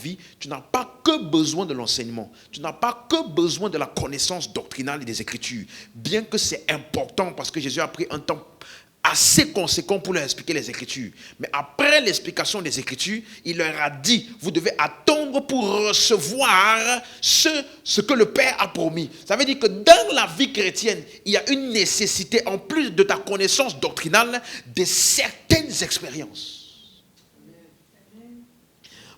vie, tu n'as pas que besoin de l'enseignement. Tu n'as pas que besoin de la connaissance doctrinale et des Écritures. Bien que c'est important parce que Jésus a pris un temps assez conséquent pour leur expliquer les Écritures. Mais après l'explication des Écritures, il leur a dit, vous devez attendre pour recevoir ce que le Père a promis. Ça veut dire que dans la vie chrétienne, il y a une nécessité, en plus de ta connaissance doctrinale, de certaines expériences.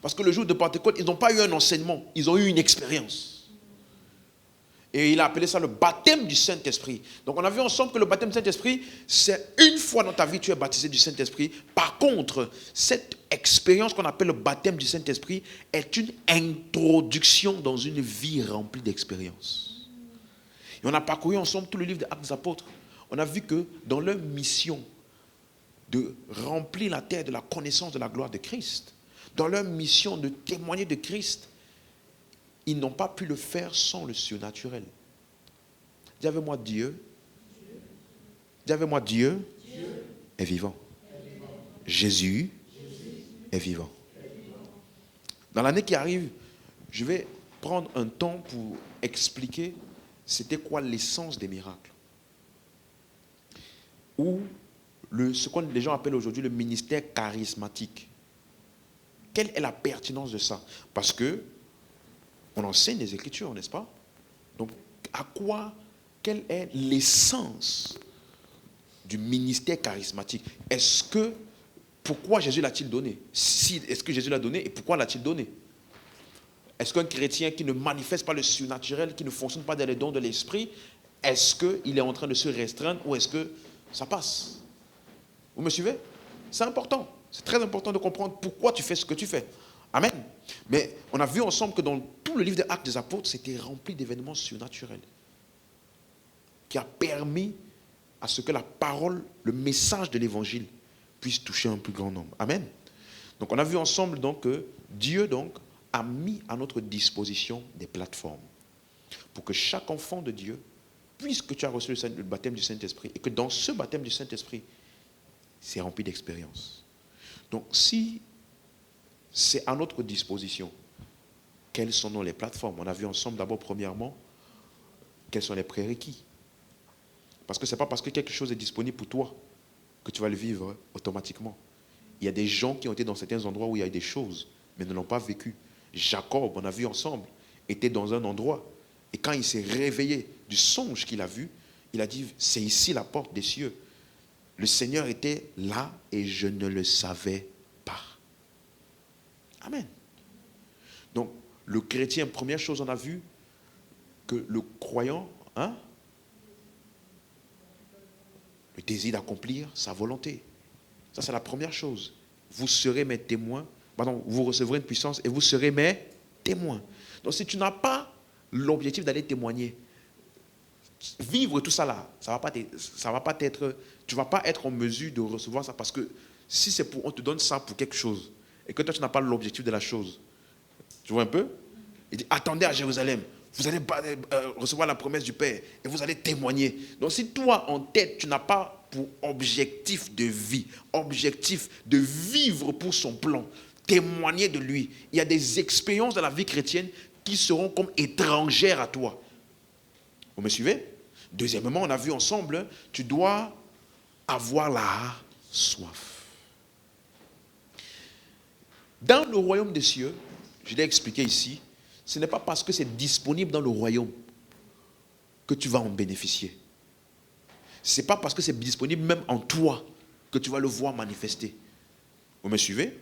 Parce que le jour de Pentecôte, ils n'ont pas eu un enseignement, ils ont eu une expérience. Et il a appelé ça le baptême du Saint-Esprit. Donc on a vu ensemble que le baptême du Saint-Esprit, c'est une fois dans ta vie tu es baptisé du Saint-Esprit. Par contre, cette expérience qu'on appelle le baptême du Saint-Esprit est une introduction dans une vie remplie d'expériences. Et on a parcouru ensemble tout le livre des Actes des Apôtres. On a vu que dans leur mission de remplir la terre de la connaissance de la gloire de Christ, dans leur mission de témoigner de Christ, ils n'ont pas pu le faire sans le surnaturel. Dis avec moi, Dieu. Dis avec moi, Dieu est vivant. Jésus est vivant. Dans l'année qui arrive, je vais prendre un temps pour expliquer c'était quoi l'essence des miracles. Ou ce que les gens appellent aujourd'hui le ministère charismatique. Quelle est la pertinence de ça? Parce que on enseigne les Écritures, n'est-ce pas? Donc, quelle est l'essence du ministère charismatique? Pourquoi Jésus l'a-t-il donné? Est-ce que Jésus l'a donné et pourquoi l'a-t-il donné? Est-ce qu'un chrétien qui ne manifeste pas le surnaturel, qui ne fonctionne pas dans les dons de l'esprit, est-ce qu'il est en train de se restreindre ou est-ce que ça passe? Vous me suivez? C'est important. C'est très important de comprendre pourquoi tu fais ce que tu fais. Amen. Mais on a vu ensemble que dans tout le livre des Actes des Apôtres, c'était rempli d'événements surnaturels qui a permis à ce que la parole, le message de l'évangile puisse toucher un plus grand nombre. Amen. Donc on a vu ensemble donc, que Dieu donc, a mis à notre disposition des plateformes pour que chaque enfant de Dieu, puisque tu as reçu le baptême du Saint-Esprit et que dans ce baptême du Saint-Esprit, c'est rempli d'expérience. Donc, si c'est à notre disposition, quelles sont les plateformes? On a vu ensemble d'abord, premièrement, quels sont les prérequis. Parce que ce n'est pas parce que quelque chose est disponible pour toi que tu vas le vivre automatiquement. Il y a des gens qui ont été dans certains endroits où il y a eu des choses, mais ne l'ont pas vécu. Jacob, on a vu ensemble, était dans un endroit. Et quand il s'est réveillé du songe qu'il a vu, il a dit, c'est ici la porte des cieux. Le Seigneur était là et je ne le savais pas. Amen. Donc, le chrétien, première chose, on a vu que le croyant, le désir d'accomplir sa volonté. Ça, c'est la première chose. Vous serez mes témoins. Vous recevrez une puissance et vous serez mes témoins. Donc, si tu n'as pas l'objectif d'aller témoigner, vivre tout ça là, ça va pas être, tu vas pas être en mesure de recevoir ça parce que si c'est on te donne ça pour quelque chose et que toi tu n'as pas l'objectif de la chose, tu vois un peu? Il dit attendez à Jérusalem, vous allez recevoir la promesse du Père et vous allez témoigner. Donc si toi en tête tu n'as pas pour objectif de vie, objectif de vivre pour son plan, témoigner de lui, il y a des expériences dans la vie chrétienne qui seront comme étrangères à toi. Vous me suivez? Deuxièmement, on a vu ensemble, tu dois avoir la soif. Dans le royaume des cieux, je l'ai expliqué ici, ce n'est pas parce que c'est disponible dans le royaume que tu vas en bénéficier. Ce n'est pas parce que c'est disponible même en toi que tu vas le voir manifester. Vous me suivez?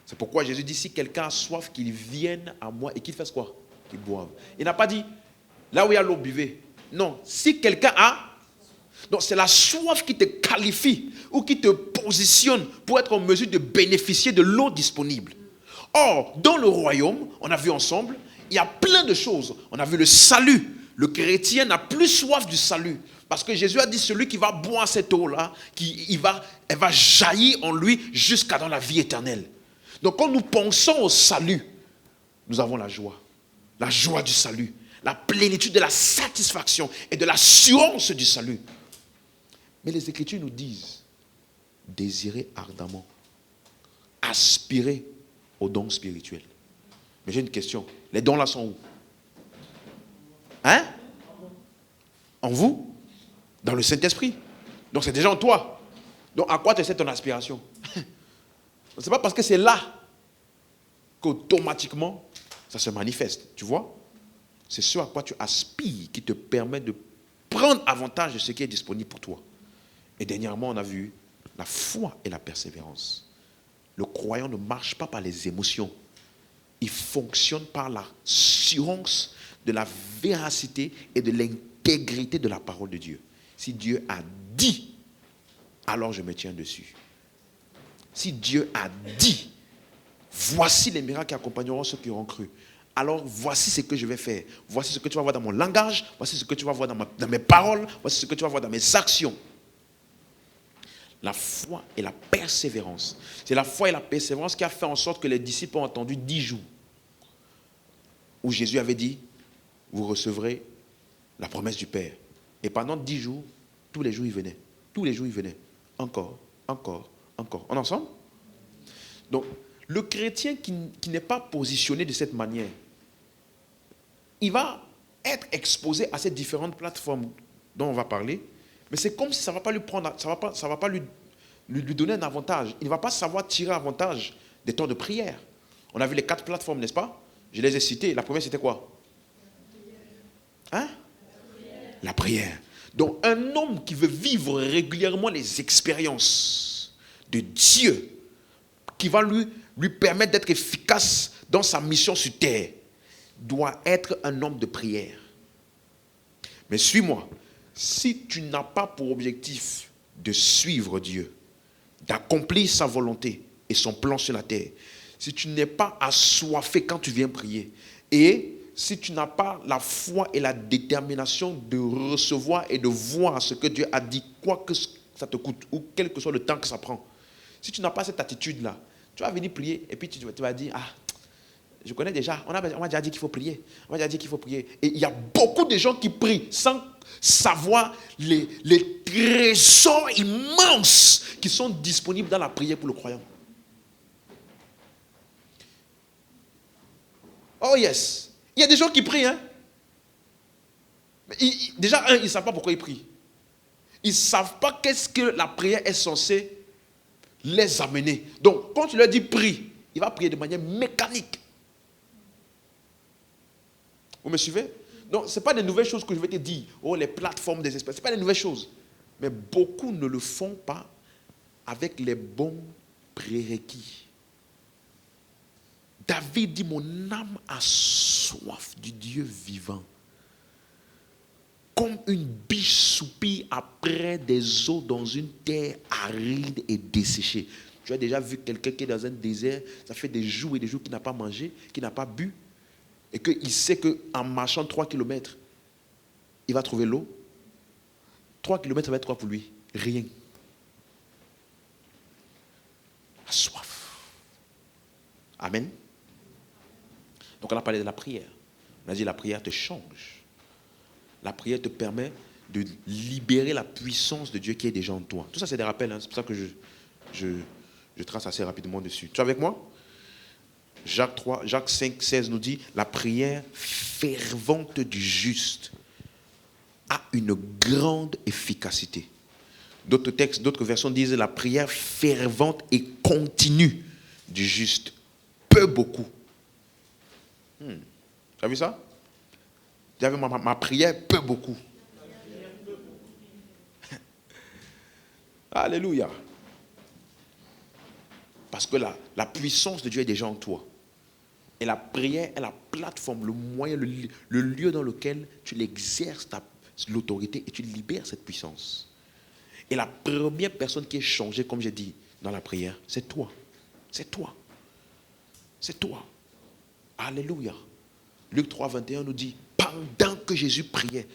C'est pourquoi Jésus dit, si quelqu'un a soif, qu'il vienne à moi et qu'il fasse quoi? Qu'il boive. Il n'a pas dit, là où il y a l'eau, buvez. Non, si quelqu'un a, donc c'est la soif qui te qualifie ou qui te positionne pour être en mesure de bénéficier de l'eau disponible. Or, dans le royaume, on a vu ensemble, il y a plein de choses. On a vu le salut. Le chrétien n'a plus soif du salut. Parce que Jésus a dit, celui qui va boire cette eau-là, elle va jaillir en lui jusqu'à dans la vie éternelle. Donc quand nous pensons au salut, nous avons la joie du salut. La plénitude de la satisfaction et de l'assurance du salut. Mais les Écritures nous disent, désirer ardemment, aspirer aux dons spirituels. Mais j'ai une question. Les dons là sont où? Hein? En vous? Dans le Saint-Esprit. Donc c'est déjà en toi. Donc à quoi tu essaies ton aspiration? C'est pas parce que c'est là qu'automatiquement ça se manifeste. Tu vois? C'est ce à quoi tu aspires qui te permet de prendre avantage de ce qui est disponible pour toi. Et dernièrement, on a vu la foi et la persévérance. Le croyant ne marche pas par les émotions. Il fonctionne par l'assurance de la véracité et de l'intégrité de la parole de Dieu. Si Dieu a dit, alors je me tiens dessus. Si Dieu a dit, voici les miracles qui accompagneront ceux qui auront cru. Alors voici ce que je vais faire. Voici ce que tu vas voir dans mon langage. Voici ce que tu vas voir dans mes paroles. Voici ce que tu vas voir dans mes actions. La foi et la persévérance. C'est la foi et la persévérance qui a fait en sorte que les disciples ont attendu 10 jours. Où Jésus avait dit, vous recevrez la promesse du Père. Et pendant 10 jours, tous les jours il venait. Tous les jours il venait. Encore, encore, encore. On est ensemble? Donc, le chrétien qui n'est pas positionné de cette manière, il va être exposé à ces différentes plateformes dont on va parler, mais c'est comme si ça ne va pas lui prendre, ça va pas lui donner un avantage. Il ne va pas savoir tirer avantage des temps de prière. On a vu les 4 plateformes, n'est-ce pas? Je les ai citées. La première, c'était quoi? Hein? La prière. Donc, un homme qui veut vivre régulièrement les expériences de Dieu, qui va lui permettre d'être efficace dans sa mission sur terre, doit être un homme de prière. Mais suis-moi, si tu n'as pas pour objectif de suivre Dieu, d'accomplir sa volonté et son plan sur la terre, si tu n'es pas assoiffé quand tu viens prier, et si tu n'as pas la foi et la détermination de recevoir et de voir ce que Dieu a dit, quoi que ça te coûte, ou quel que soit le temps que ça prend, si tu n'as pas cette attitude-là, tu vas venir prier et puis tu vas dire, ah, je connais déjà, on m'a déjà dit qu'il faut prier. On m'a déjà dit qu'il faut prier. Et il y a beaucoup de gens qui prient sans savoir les trésors immenses qui sont disponibles dans la prière pour le croyant. Oh yes. Il y a des gens qui prient. Hein? Mais déjà, ils ne savent pas pourquoi ils prient. Ils ne savent pas qu'est-ce que la prière est censée les amener. Donc, quand tu leur dis prie, il va prier de manière mécanique. Vous me suivez? Donc, ce n'est pas des nouvelles choses que je vais te dire. Oh, les plateformes des espèces. Ce n'est pas des nouvelles choses. Mais beaucoup ne le font pas avec les bons prérequis. David dit, mon âme a soif du Dieu vivant. Comme une biche soupire après des eaux dans une terre aride et desséchée. Tu as déjà vu quelqu'un qui est dans un désert, ça fait des jours et des jours qu'il n'a pas mangé, qu'il n'a pas bu, et qu'il sait qu'en marchant 3 kilomètres, il va trouver l'eau. 3 kilomètres, ça va être quoi pour lui? Rien. La soif. Amen. Donc on a parlé de la prière. On a dit la prière te change. La prière te permet de libérer la puissance de Dieu qui est déjà en toi. Tout ça, c'est des rappels. Hein. C'est pour ça que je trace assez rapidement dessus. Tu es avec moi? Jacques 5, 16 nous dit, la prière fervente du juste a une grande efficacité. D'autres textes, d'autres versions disent, la prière fervente et continue du juste peut beaucoup. Tu as vu ça? Tu as vu ma prière peut beaucoup. Alléluia. Parce que la puissance de Dieu est déjà en toi. Et la prière est la plateforme, le moyen, le lieu dans lequel tu l'exerces l'autorité et tu libères cette puissance. Et la première personne qui est changée, comme j'ai dit, dans la prière, c'est toi. C'est toi. C'est toi. Alléluia. Luc 3, 21 nous dit, pendant que Jésus priait,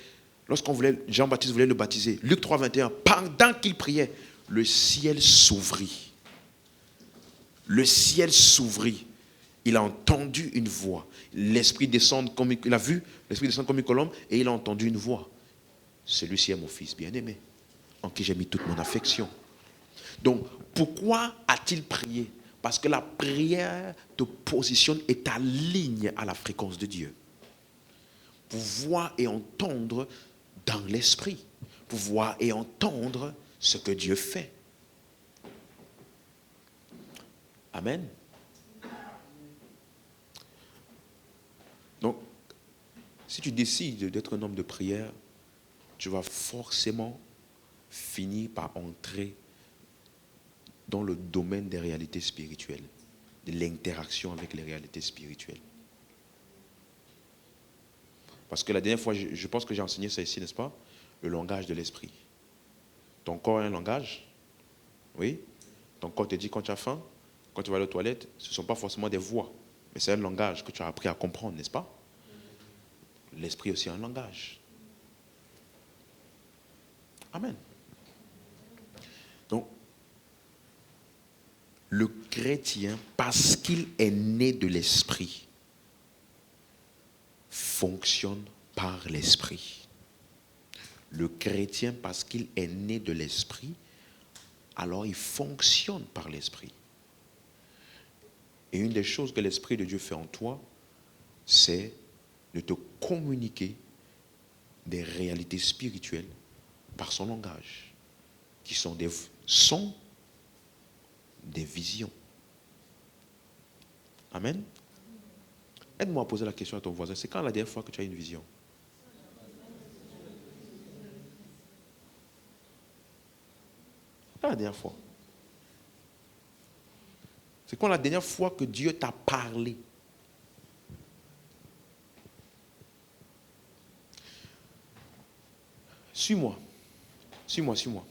Jean-Baptiste voulait le baptiser, Luc 3, 21, pendant qu'il priait, le ciel s'ouvrit. Le ciel s'ouvrit. Il a entendu une voix. L'Esprit descend comme il a vu, l'Esprit descend comme une colombe, et il a entendu une voix. Celui-ci est mon fils bien-aimé, en qui j'ai mis toute mon affection. Donc, pourquoi a-t-il prié? Parce que la prière te positionne et t'aligne à la fréquence de Dieu. Pour voir et entendre dans l'esprit. Pour voir et entendre ce que Dieu fait. Amen. Donc, si tu décides d'être un homme de prière, tu vas forcément finir par entrer dans le domaine des réalités spirituelles, de l'interaction avec les réalités spirituelles. Parce que la dernière fois, je pense que j'ai enseigné ça ici, n'est-ce pas? Le langage de l'esprit. Ton corps a un langage. Oui. Ton corps te dit quand tu as faim, quand tu vas aux toilettes, ce ne sont pas forcément des voix, mais c'est un langage que tu as appris à comprendre, n'est-ce pas? L'esprit aussi a un langage. Amen. Donc, le chrétien, parce qu'il est né de l'esprit, fonctionne par l'esprit. Le chrétien, parce qu'il est né de l'esprit, alors il fonctionne par l'esprit. Et une des choses que l'Esprit de Dieu fait en toi, c'est de te communiquer des réalités spirituelles par son langage, qui sont des sons, des visions. Amen. Aide-moi à poser la question à ton voisin. C'est quand la dernière fois que tu as une vision? Pas la dernière fois. C'est quand la dernière fois que Dieu t'a parlé? Suis-moi. Suis-moi, suis-moi.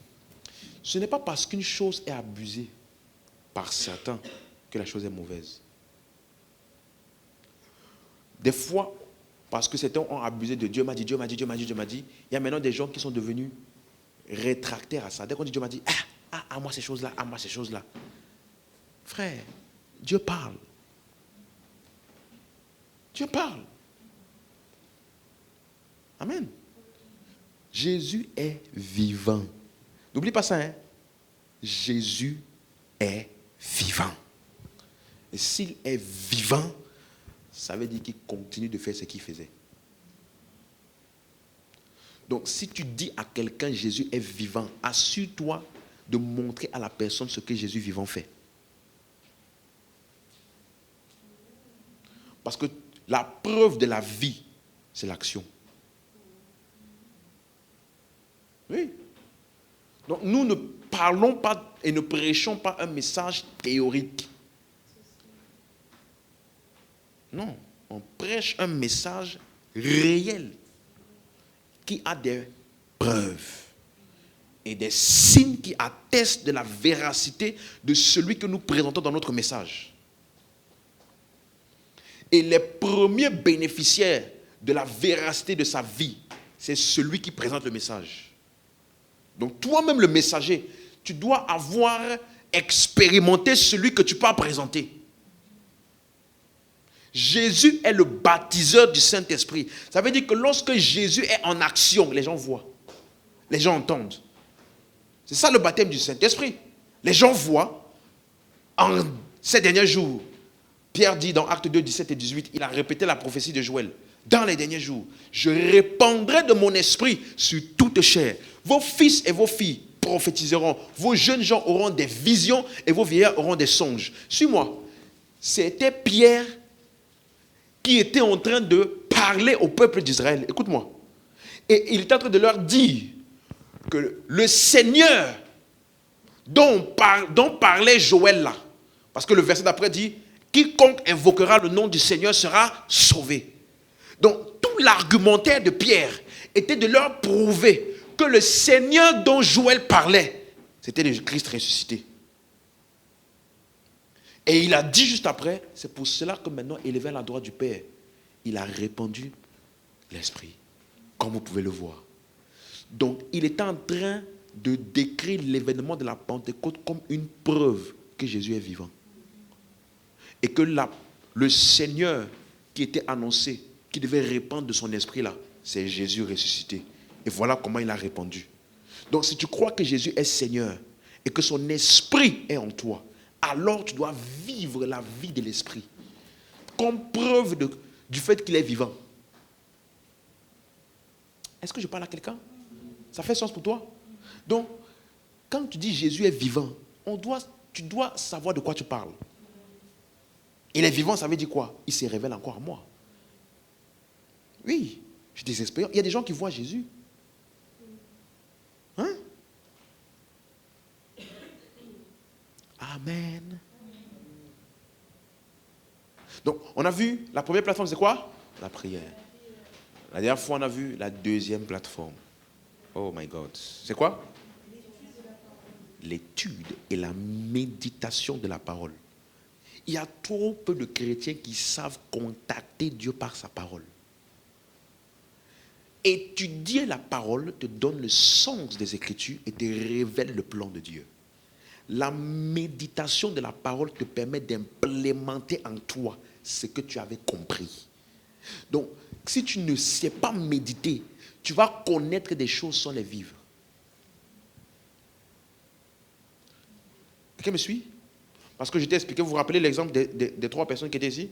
Ce n'est pas parce qu'une chose est abusée par certains que la chose est mauvaise. Des fois, parce que certains ont abusé de Dieu m'a dit, Dieu m'a dit, Dieu m'a dit, Dieu m'a dit, il y a maintenant des gens qui sont devenus rétractaires à ça. Dès qu'on dit Dieu m'a dit, à moi ces choses-là, à moi ces choses-là. Frère, Dieu parle. Dieu parle. Amen. Jésus est vivant. N'oublie pas ça, hein. Jésus est vivant. Et s'il est vivant, ça veut dire qu'il continue de faire ce qu'il faisait. Donc, si tu dis à quelqu'un Jésus est vivant, assure-toi de montrer à la personne ce que Jésus vivant fait. Parce que la preuve de la vie, c'est l'action. Oui. Donc, nous ne parlons pas et ne prêchons pas un message théorique. Non, on prêche un message réel qui a des preuves et des signes qui attestent de la véracité de celui que nous présentons dans notre message. Et les premiers bénéficiaires de la véracité de sa vie, c'est celui qui présente le message. Donc toi-même le messager, tu dois avoir expérimenté celui que tu peux présenter. Jésus est le baptiseur du Saint-Esprit. Ça veut dire que lorsque Jésus est en action, les gens voient, les gens entendent. C'est ça le baptême du Saint-Esprit. Les gens voient. En ces derniers jours, Pierre dit dans Actes 2, 17 et 18, il a répété la prophétie de Joël. Dans les derniers jours, je répandrai de mon esprit sur toute chair. Vos fils et vos filles prophétiseront. Vos jeunes gens auront des visions et vos vieillards auront des songes. Suis-moi. C'était Pierre qui était en train de parler au peuple d'Israël. Écoute-moi. Et il était en train de leur dire que le Seigneur dont parlait Joël là, parce que le verset d'après dit, quiconque invoquera le nom du Seigneur sera sauvé. Donc tout l'argumentaire de Pierre était de leur prouver que le Seigneur dont Joël parlait, c'était le Christ ressuscité. Et il a dit juste après, c'est pour cela que maintenant, élevé à la droite du Père, il a répandu l'Esprit, comme vous pouvez le voir. Donc, il est en train de décrire l'événement de la Pentecôte comme une preuve que Jésus est vivant. Et que le Seigneur qui était annoncé, qui devait répandre de son esprit là, c'est Jésus ressuscité. Et voilà comment il a répandu. Donc, si tu crois que Jésus est Seigneur et que son esprit est en toi, alors tu dois vivre la vie de l'esprit. Comme preuve du fait qu'il est vivant. Est-ce que je parle à quelqu'un? Ça fait sens pour toi? Donc, quand tu dis Jésus est vivant, tu dois savoir de quoi tu parles. Il est vivant, ça veut dire quoi? Il se révèle encore à moi. Oui, j'ai des expériences. Il y a des gens qui voient Jésus. Hein? Amen. Donc, on a vu, la première plateforme, c'est quoi? La prière. La dernière fois, on a vu la deuxième plateforme. Oh my God. C'est quoi? L'étude et la méditation de la parole. Il y a trop peu de chrétiens qui savent contacter Dieu par sa parole. Étudier la parole te donne le sens des Écritures et te révèle le plan de Dieu. La méditation de la parole te permet d'implémenter en toi ce que tu avais compris. Donc, si tu ne sais pas méditer, tu vas connaître des choses sans les vivre. Quelqu'un me suit? Parce que je t'ai expliqué, vous vous rappelez l'exemple des 3 personnes qui étaient ici?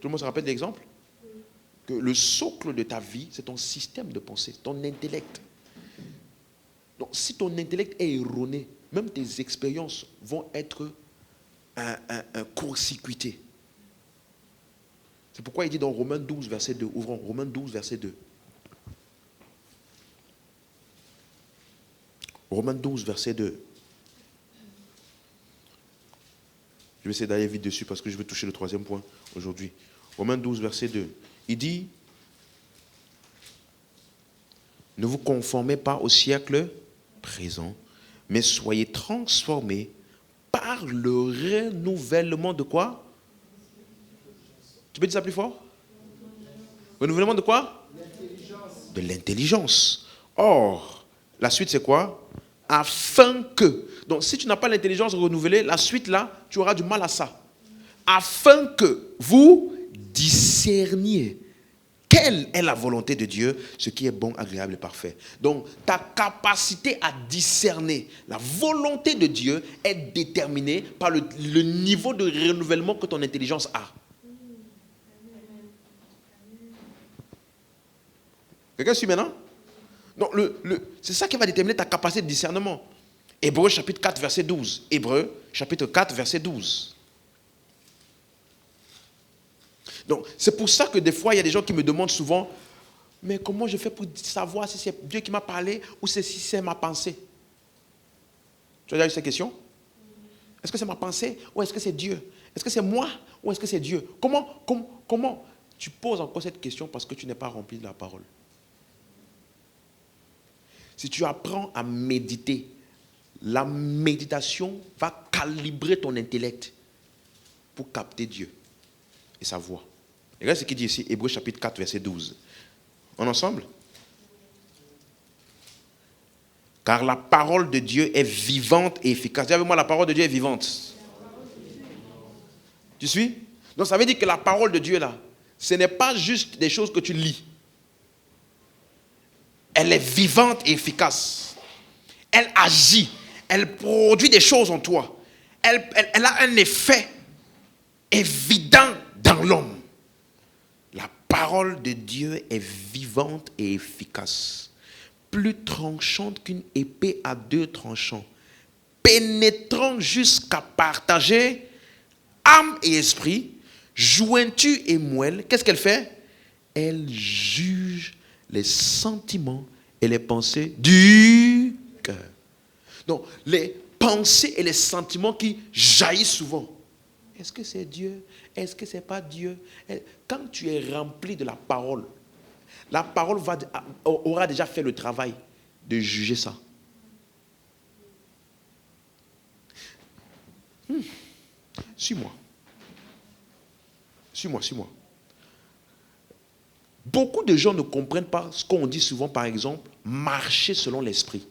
Tout le monde se rappelle de l'exemple? Que le socle de ta vie, c'est ton système de pensée, ton intellect. Donc, si ton intellect est erroné, même tes expériences vont être un court-circuité. C'est pourquoi il dit dans Romains 12, verset 2, ouvrons Romains 12, verset 2. Romains 12, verset 2. Je vais essayer d'aller vite dessus parce que je vais toucher le 3e point aujourd'hui. Romains 12, verset 2. Il dit, ne vous conformez pas au siècle présent, mais soyez transformés par le renouvellement de quoi? Tu peux dire ça plus fort? Renouvellement de quoi? De l'intelligence. Or, la suite c'est quoi? Afin que. Donc si tu n'as pas l'intelligence renouvelée, la suite là, tu auras du mal à ça. Afin que vous discerniez quelle est la volonté de Dieu, ce qui est bon, agréable et parfait. Donc ta capacité à discerner la volonté de Dieu est déterminée par le niveau de renouvellement que ton intelligence a. Quelqu'un suit maintenant? Donc, c'est ça qui va déterminer ta capacité de discernement. Hébreux chapitre 4, verset 12. Hébreux chapitre 4, verset 12. Donc, c'est pour ça que des fois, il y a des gens qui me demandent souvent, mais comment je fais pour savoir si c'est Dieu qui m'a parlé ou si c'est ma pensée? Tu as déjà eu cette question? Est-ce que c'est ma pensée ou est-ce que c'est Dieu? Est-ce que c'est moi ou est-ce que c'est Dieu? Comment tu poses encore cette question parce que tu n'es pas rempli de la parole? Si tu apprends à méditer, la méditation va calibrer ton intellect pour capter Dieu et sa voix. Regarde ce qu'il dit ici, Hébreux chapitre 4, verset 12. On est ensemble? Car la parole de Dieu est vivante et efficace. Dis avec moi, la parole de Dieu est vivante. Tu suis? Donc ça veut dire que la parole de Dieu là, ce n'est pas juste des choses que tu lis. Elle est vivante et efficace. Elle agit. Elle produit des choses en toi. Elle a un effet évident dans l'homme. La parole de Dieu est vivante et efficace. Plus tranchante qu'une épée à 2 tranchants. Pénétrant jusqu'à partager âme et esprit, jointure et moelle. Qu'est-ce qu'elle fait? Elle juge les sentiments et les pensées du cœur. Donc, les pensées et les sentiments qui jaillissent souvent. Est-ce que c'est Dieu? Est-ce que ce n'est pas Dieu? Quand tu es rempli de la parole aura déjà fait le travail de juger ça. Suis-moi. Suis-moi. Beaucoup de gens ne comprennent pas ce qu'on dit souvent, par exemple, marcher selon l'esprit.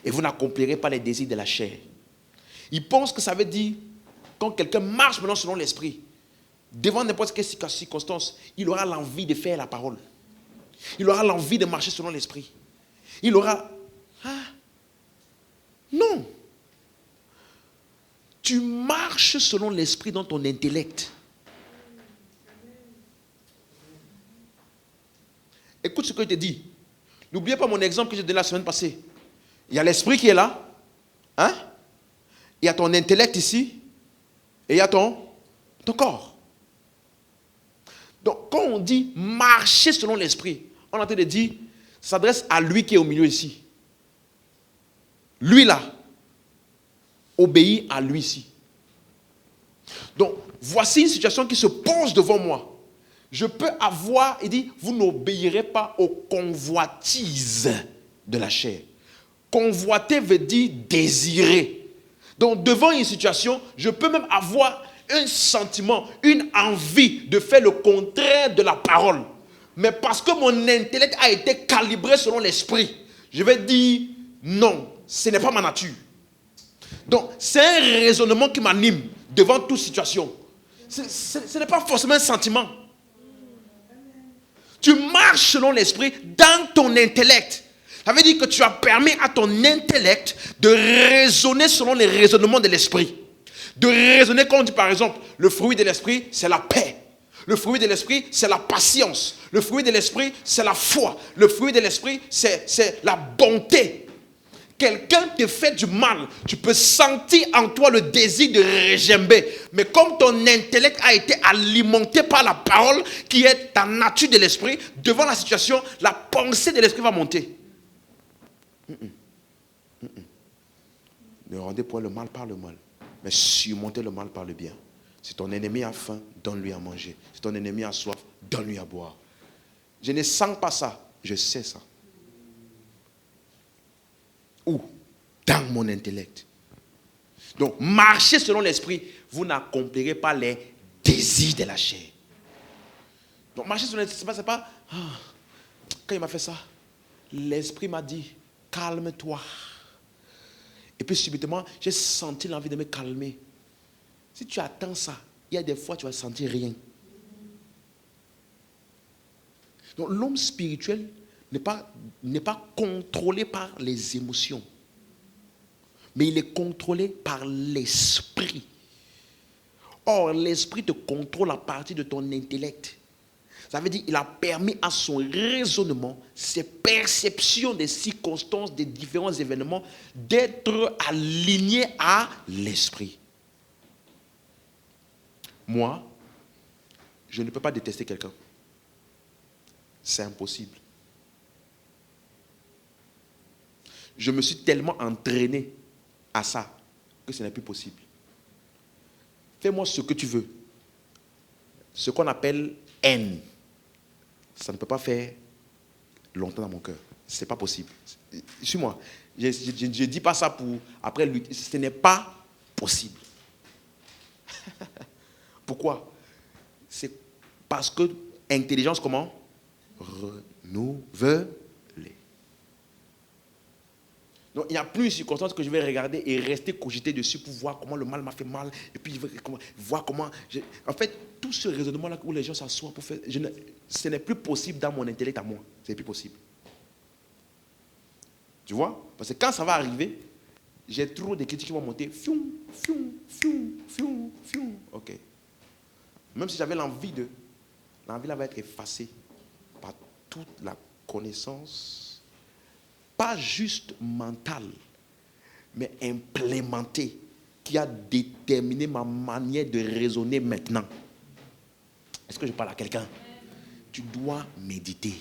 Et vous n'accomplirez pas les désirs de la chair. Ils pensent que ça veut dire, quand quelqu'un marche maintenant selon l'esprit, devant n'importe quelle circonstance, il aura l'envie de faire la parole. Il aura l'envie de marcher selon l'esprit. Il aura... Ah, non. marche selon l'esprit dans ton intellect. Écoute ce que je te dis. N'oubliez pas mon exemple que j'ai donné la semaine passée. Il y a l'esprit qui est là. Hein? Il y a ton intellect ici. Et il y a ton corps. Donc, quand on dit marcher selon l'esprit, on est en train de dire, ça s'adresse à lui qui est au milieu ici. Lui là, obéit à lui ici. Donc, voici une situation qui se pose devant moi. Je peux avoir, il dit, vous n'obéirez pas aux convoitises de la chair. Convoiter veut dire désirer. Donc, devant une situation, je peux même avoir un sentiment, une envie de faire le contraire de la parole. Mais parce que mon intellect a été calibré selon l'esprit, je vais dire non, ce n'est pas ma nature. Donc, c'est un raisonnement qui m'anime devant toute situation. Ce n'est pas forcément un sentiment. Tu marches selon l'esprit dans ton intellect. Ça veut dire que tu as permis à ton intellect de raisonner selon les raisonnements de l'esprit. De raisonner, quand on dit par exemple, le fruit de l'esprit, c'est la paix. Le fruit de l'esprit, c'est la patience. Le fruit de l'esprit, c'est la foi. Le fruit de l'esprit, c'est la bonté. Quelqu'un te fait du mal, tu peux sentir en toi le désir de régimber. Mais comme ton intellect a été alimenté par la parole, qui est ta nature de l'esprit, devant la situation, la pensée de l'esprit va monter. Ne rendez point le mal par le mal, mais surmontez le mal par le bien. Si ton ennemi a faim, donne-lui à manger. Si ton ennemi a soif, donne-lui à boire. Je ne sens pas ça, je sais ça. Où? Dans mon intellect. Donc, marchez selon l'esprit, vous n'accomplirez pas les désirs de la chair. Donc, marcher selon l'esprit, c'est pas quand il m'a fait ça, l'esprit m'a dit, calme-toi. Et puis, subitement, j'ai senti l'envie de me calmer. Si tu attends ça, il y a des fois, tu vas sentir rien. Donc, l'homme spirituel n'est pas contrôlé par les émotions, mais il est contrôlé par l'esprit. Or, l'esprit te contrôle à partir de ton intellect. Ça veut dire qu'il a permis à son raisonnement, ses perceptions des circonstances, des différents événements, d'être alignés à l'esprit. Moi, je ne peux pas détester quelqu'un. C'est impossible. Je me suis tellement entraîné à ça que ce n'est plus possible. Fais-moi ce que tu veux. Ce qu'on appelle haine, ça ne peut pas faire longtemps dans mon cœur. Ce n'est pas possible. Suis-moi. Je ne dis pas ça pour après lutter. Ce n'est pas possible. Pourquoi? C'est parce que intelligence comment? Renouvelée. Donc, il n'y a plus une circonstance que je vais regarder et rester cogiter dessus pour voir comment le mal m'a fait mal. Et puis, voir comment... En fait, tout ce raisonnement-là où les gens s'assoient pour faire... ce n'est plus possible dans mon intellect à moi. Ce n'est plus possible. Tu vois? Parce que quand ça va arriver, j'ai trop de critiques qui vont monter. Fium, fium, fium, fium, fium. OK. Même si j'avais l'envie là va être effacée par toute la connaissance, pas juste mentale, mais implémentée, qui a déterminé ma manière de raisonner maintenant. Est-ce que je parle à quelqu'un? Tu dois méditer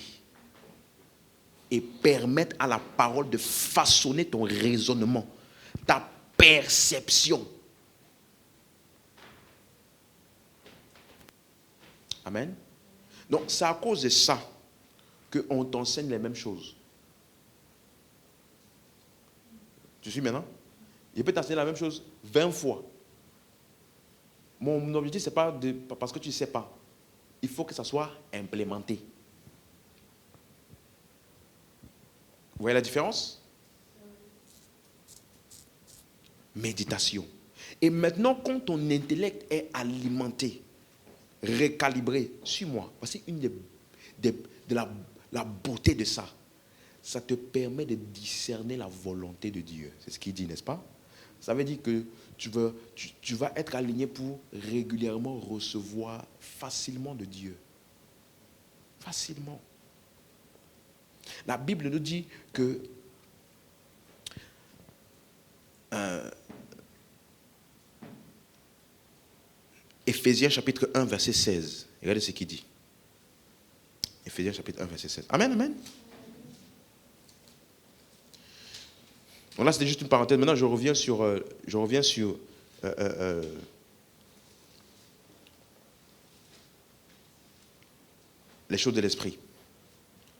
et permettre à la parole de façonner ton raisonnement, ta perception. Amen. Donc, c'est à cause de ça qu'on t'enseigne les mêmes choses. Tu suis maintenant? Il peut t'enseigner la même chose 20 fois. Mon objectif, ce n'est pas parce que tu ne sais pas. Il faut que ça soit implémenté. Vous voyez la différence? Méditation. Et maintenant, quand ton intellect est alimenté, recalibré, suis-moi. Voici une de la beauté de ça. Ça te permet de discerner la volonté de Dieu. C'est ce qu'il dit, n'est-ce pas? Ça veut dire que tu vas être aligné pour régulièrement recevoir facilement de Dieu. Facilement. La Bible nous dit que Éphésiens chapitre 1, verset 16. Regardez ce qu'il dit. Éphésiens chapitre 1, verset 16. Amen, amen. Donc là, c'était juste une parenthèse. Maintenant, je reviens sur les choses de l'esprit,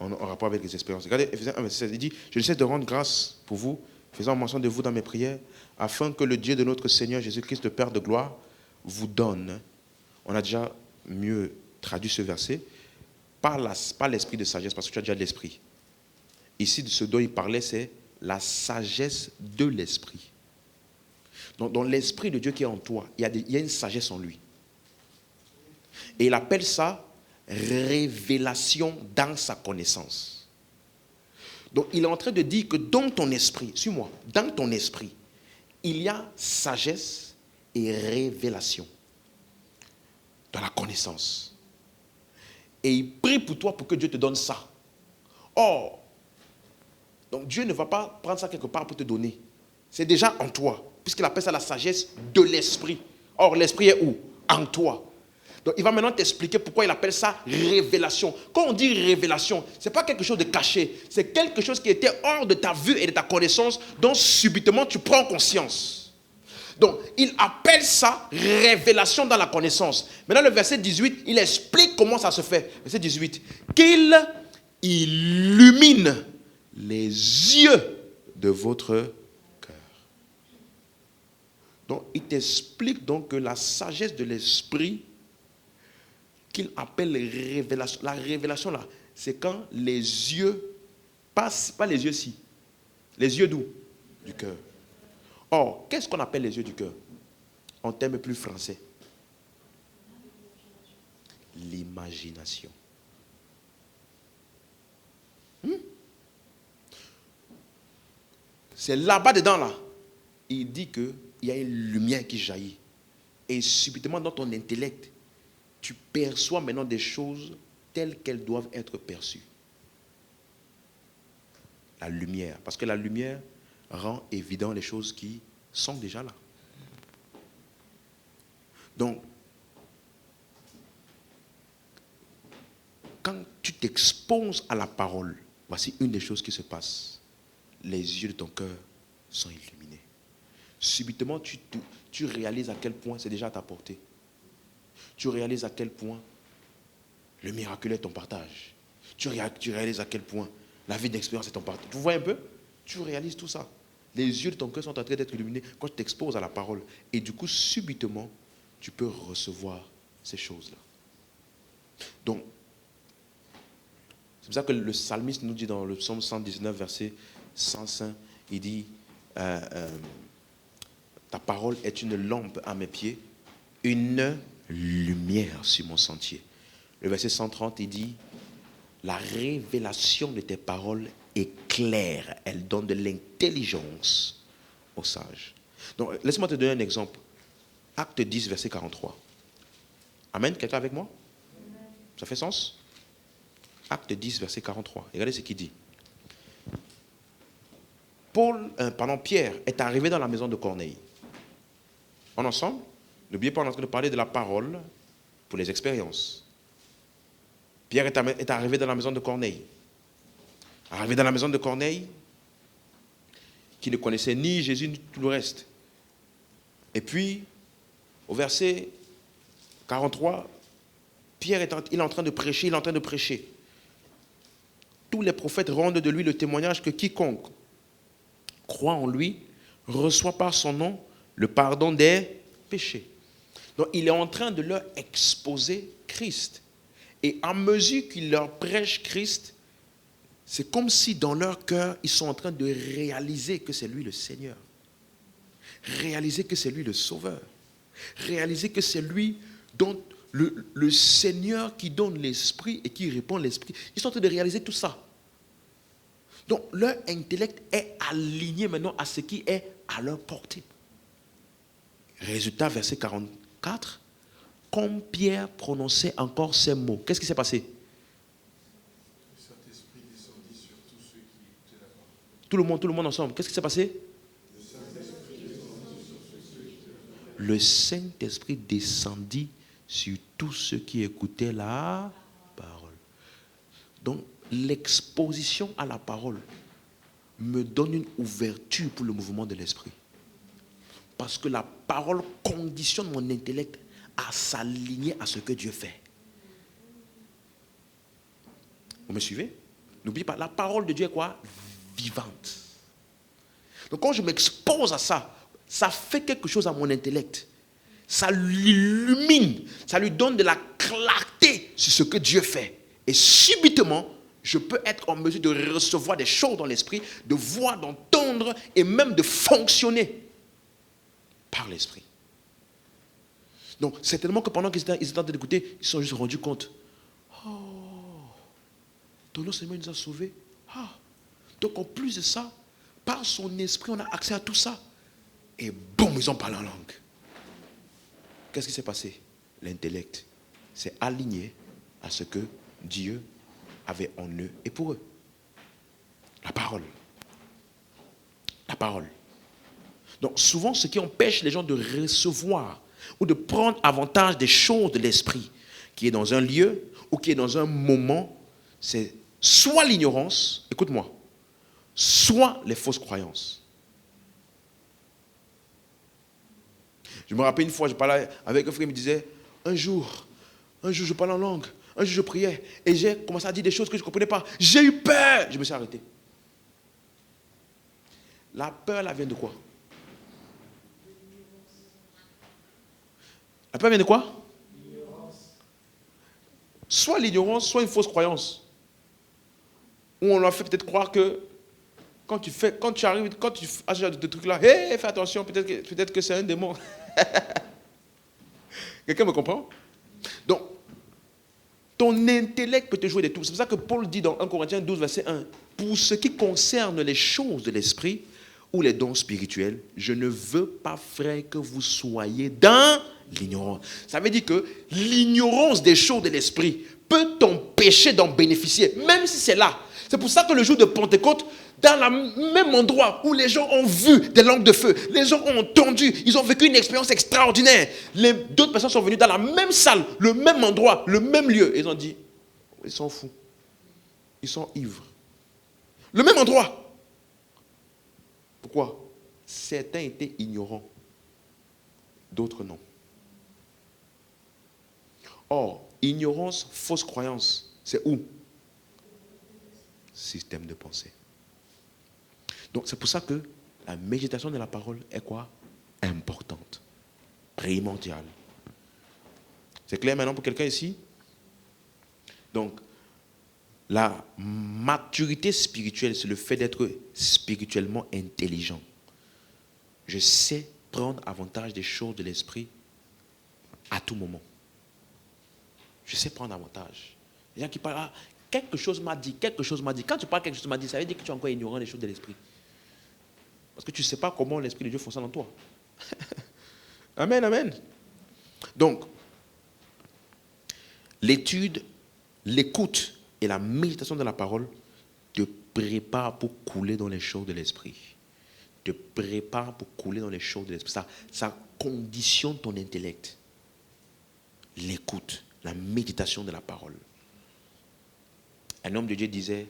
en rapport avec les expériences. Regardez, Éphésiens 1, verset 16, il dit, je ne cesse de rendre grâce pour vous, faisant mention de vous dans mes prières, afin que le Dieu de notre Seigneur Jésus-Christ, le Père de gloire, vous donne, on a déjà mieux traduit ce verset, par l'esprit de sagesse, parce que tu as déjà de l'esprit. Ici, de ce dont il parlait, c'est la sagesse de l'esprit. Donc, dans l'esprit de Dieu qui est en toi, il y a une sagesse en lui. Et il appelle ça révélation dans sa connaissance. Donc, il est en train de dire que dans ton esprit, suis-moi, dans ton esprit, il y a sagesse et révélation dans la connaissance. Et il prie pour toi pour que Dieu te donne ça. Or, donc Dieu ne va pas prendre ça quelque part pour te donner. C'est déjà en toi, puisqu'il appelle ça la sagesse de l'esprit. Or, l'esprit est où? En toi. Donc, il va maintenant t'expliquer pourquoi il appelle ça révélation. Quand on dit révélation, ce n'est pas quelque chose de caché. C'est quelque chose qui était hors de ta vue et de ta connaissance, dont subitement tu prends conscience. Donc, il appelle ça révélation dans la connaissance. Maintenant, le verset 18, il explique comment ça se fait. Verset 18. Qu'il illumine les yeux de votre cœur. Donc, il t'explique donc que la sagesse de l'esprit qu'il appelle révélation. La révélation là, c'est quand les yeux passent, pas les yeux ci, les yeux d'où? Du cœur. Or, qu'est-ce qu'on appelle les yeux du cœur? En termes plus français. L'imagination. C'est là-bas dedans là. Il dit qu'il y a une lumière qui jaillit. Et subitement dans ton intellect, tu perçois maintenant des choses telles qu'elles doivent être perçues. La lumière. Parce que la lumière rend évident les choses qui sont déjà là. Donc, quand tu t'exposes à la parole, voici une des choses qui se passe. Les yeux de ton cœur sont illuminés. Subitement, tu réalises à quel point c'est déjà à ta portée. Tu réalises à quel point le miracle est ton partage. Tu réalises à quel point la vie d'expérience est ton partage. Tu vois un peu? Tu réalises tout ça. Les yeux de ton cœur sont en train d'être illuminés quand tu t'exposes à la parole. Et du coup, subitement, tu peux recevoir ces choses-là. Donc, c'est pour ça que le psalmiste nous dit dans le psaume 119, verset 105, il dit, ta parole est une lampe à mes pieds, une lumière sur mon sentier. Le verset 130, il dit, la révélation de tes paroles est claire, elle donne de l'intelligence aux sages. Donc, laisse-moi te donner un exemple. Acte 10, verset 43. Amen, quelqu'un avec moi? Ça fait sens? Acte 10, verset 43. Regardez ce qu'il dit. Pierre est arrivé dans la maison de Corneille. En ensemble, n'oubliez pas, on est en train de parler de la parole pour les expériences. Pierre est arrivé dans la maison de Corneille. Arrivé dans la maison de Corneille, qui ne connaissait ni Jésus ni tout le reste. Et puis, au verset 43, Pierre est en train de prêcher, Tous les prophètes rendent de lui le témoignage que quiconque croit en lui reçoit par son nom le pardon des péchés. Donc, il est en train de leur exposer Christ. Et à mesure qu'il leur prêche Christ, c'est comme si dans leur cœur, ils sont en train de réaliser que c'est lui le Seigneur. Réaliser que c'est lui le Sauveur. Réaliser que c'est lui dont le Seigneur qui donne l'Esprit et qui répand l'Esprit. Ils sont en train de réaliser tout ça. Donc, leur intellect est aligné maintenant à ce qui est à leur portée. Résultat, verset 44. Comme Pierre prononçait encore ces mots, qu'est-ce qui s'est passé? Tout le monde ensemble. Qu'est-ce qui s'est passé? Le Saint-Esprit descendit sur tous ceux qui écoutaient la parole. Donc, l'exposition à la parole me donne une ouverture pour le mouvement de l'esprit. Parce que la parole conditionne mon intellect à s'aligner à ce que Dieu fait. Vous me suivez? N'oubliez pas, la parole de Dieu est quoi? Vivante. Donc quand je m'expose à ça, ça fait quelque chose à mon intellect. Ça l'illumine, ça lui donne de la clarté sur ce que Dieu fait. Et subitement, je peux être en mesure de recevoir des choses dans l'esprit, de voir, d'entendre et même de fonctionner par l'esprit. Donc, certainement que pendant qu'ils étaient en train d'écouter, ils se sont juste rendus compte. Oh, ton nom Seigneur nous a sauvés. Ah, donc en plus de ça, par son esprit, on a accès à tout ça. Et boum, ils ont parlé en langue. Qu'est-ce qui s'est passé? L'intellect s'est aligné à ce que Dieu avait en eux et pour eux. La parole. La parole. Donc souvent, ce qui empêche les gens de recevoir ou de prendre avantage des choses de l'esprit, qui est dans un lieu ou qui est dans un moment, c'est soit l'ignorance, écoute-moi, soit les fausses croyances. Je me rappelle une fois, je parlais avec un frère, il me disait, un jour, je parlais en langue, un jour je priais, et j'ai commencé à dire des choses que je ne comprenais pas. J'ai eu peur, je me suis arrêté. La peur, elle vient de quoi? La peur vient de quoi? Soit l'ignorance, soit une fausse croyance. Où on leur fait peut-être croire que quand tu arrives, quand tu as ce genre de trucs là, hey, fais attention, peut-être que c'est un démon. Quelqu'un me comprend? Donc, ton intellect peut te jouer des tours. C'est pour ça que Paul dit dans 1 Corinthiens 12, verset 1, pour ce qui concerne les choses de l'esprit ou les dons spirituels, je ne veux pas, frère, que vous soyez dans l'ignorance. Ça veut dire que l'ignorance des choses de l'esprit peut t'empêcher d'en bénéficier, même si c'est là. C'est pour ça que le jour de Pentecôte, dans le même endroit où les gens ont vu des langues de feu, les gens ont entendu, ils ont vécu une expérience extraordinaire. D'autres personnes sont venues dans la même salle, le même endroit, le même lieu. Et ils ont dit, ils sont fous. Ils sont ivres. Le même endroit. Pourquoi? Certains étaient ignorants. D'autres non. Or, ignorance, fausse croyance, c'est où? Système de pensée. Donc c'est pour ça que la méditation de la parole est quoi? Importante, primordiale. C'est clair maintenant pour quelqu'un ici? Donc, la maturité spirituelle, c'est le fait d'être spirituellement intelligent. Je sais prendre avantage des choses de l'esprit à tout moment. Je sais prendre avantage. Les gens qui parlent, ah, quelque chose m'a dit, quelque chose m'a dit. Quand tu parles quelque chose m'a dit, ça veut dire que tu es encore ignorant des choses de l'esprit. Parce que tu ne sais pas comment l'Esprit de Dieu fonctionne en toi. Amen, amen. Donc, l'étude, l'écoute et la méditation de la parole te préparent pour couler dans les choses de l'Esprit. Te préparent pour couler dans les choses de l'Esprit. Ça conditionne ton intellect. L'écoute, la méditation de la parole. Un homme de Dieu disait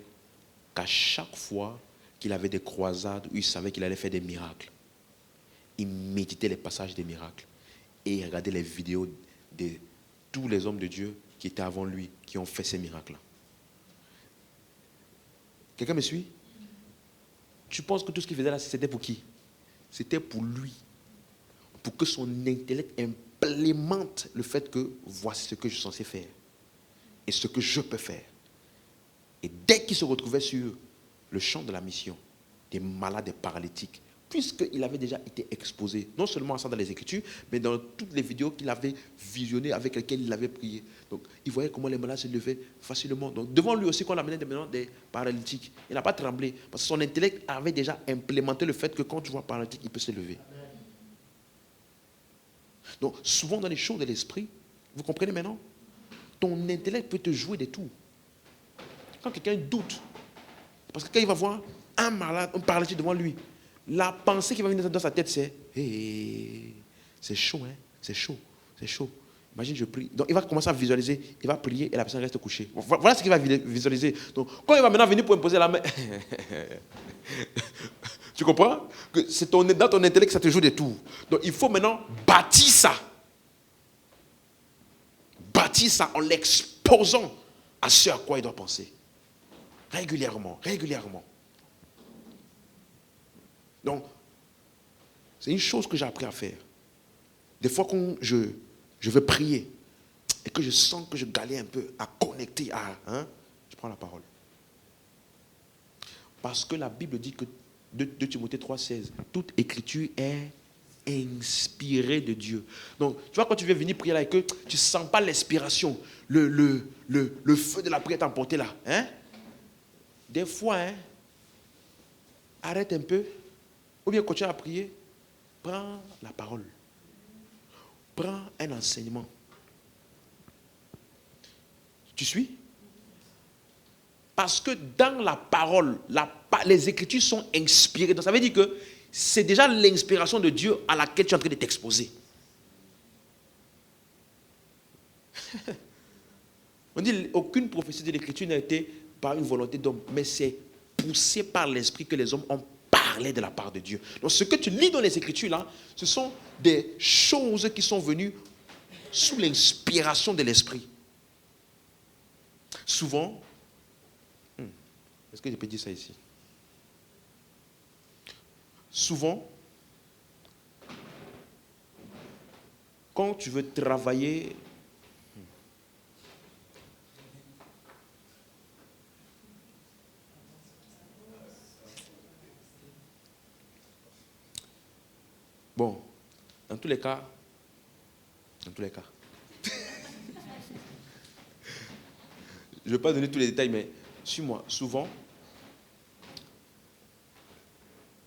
qu'à chaque fois qu'il avait des croisades où il savait qu'il allait faire des miracles, il méditait les passages des miracles et il regardait les vidéos de tous les hommes de Dieu qui étaient avant lui, qui ont fait ces miracles-là. Quelqu'un me suit? Tu penses que tout ce qu'il faisait là, c'était pour qui? C'était pour lui. Pour que son intellect implémente le fait que voici ce que je suis censé faire et ce que je peux faire. Et dès qu'il se retrouvait sur le champ de la mission, des malades, des paralytiques, puisqu'il avait déjà été exposé, non seulement à ça dans les Écritures, mais dans toutes les vidéos qu'il avait visionnées, avec lesquelles il avait prié. Donc, il voyait comment les malades se levaient facilement. Donc, devant lui aussi, quand on amenait des paralytiques, il n'a pas tremblé, parce que son intellect avait déjà implémenté le fait que quand tu vois un paralytique, il peut se lever. Donc, souvent dans les choses de l'esprit, vous comprenez maintenant? Ton intellect peut te jouer des tours. Quand quelqu'un doute, parce que quand il va voir un malade, un paralytique devant lui, la pensée qui va venir dans sa tête, c'est hey, c'est chaud, hein? C'est chaud, c'est chaud. Imagine, je prie. Donc, il va commencer à visualiser, il va prier et la personne reste couchée. Voilà ce qu'il va visualiser. Donc, quand il va maintenant venir pour imposer la main, tu comprends? Que c'est dans ton intellect que ça te joue des tours. Donc, il faut maintenant bâtir ça. Bâtir ça en l'exposant à ce à quoi il doit penser. Régulièrement, régulièrement. Donc, c'est une chose que j'ai appris à faire. Des fois, quand je veux prier et que je sens que je galère un peu à connecter à, je prends la parole. Parce que la Bible dit que 2 Timothée 3,16, toute écriture est inspirée de Dieu. Donc, tu vois, quand tu viens venir prier là et que tu ne sens pas l'inspiration, le feu de la prière t'emporter là, des fois, arrête un peu, ou bien continue à prier, prends la parole. Prends un enseignement. Tu suis? Parce que dans la parole, les Écritures sont inspirées. Donc ça veut dire que c'est déjà l'inspiration de Dieu à laquelle tu es en train de t'exposer. On dit aucune prophétie de l'Écriture n'a été par une volonté d'homme, mais c'est poussé par l'Esprit que les hommes ont parlé de la part de Dieu. Donc ce que tu lis dans les Écritures là, ce sont des choses qui sont venues sous l'inspiration de l'Esprit. Souvent, est-ce que je peux dire ça ici? Souvent, quand tu veux travailler, bon, dans tous les cas, je ne vais pas donner tous les détails, mais suis-moi, souvent,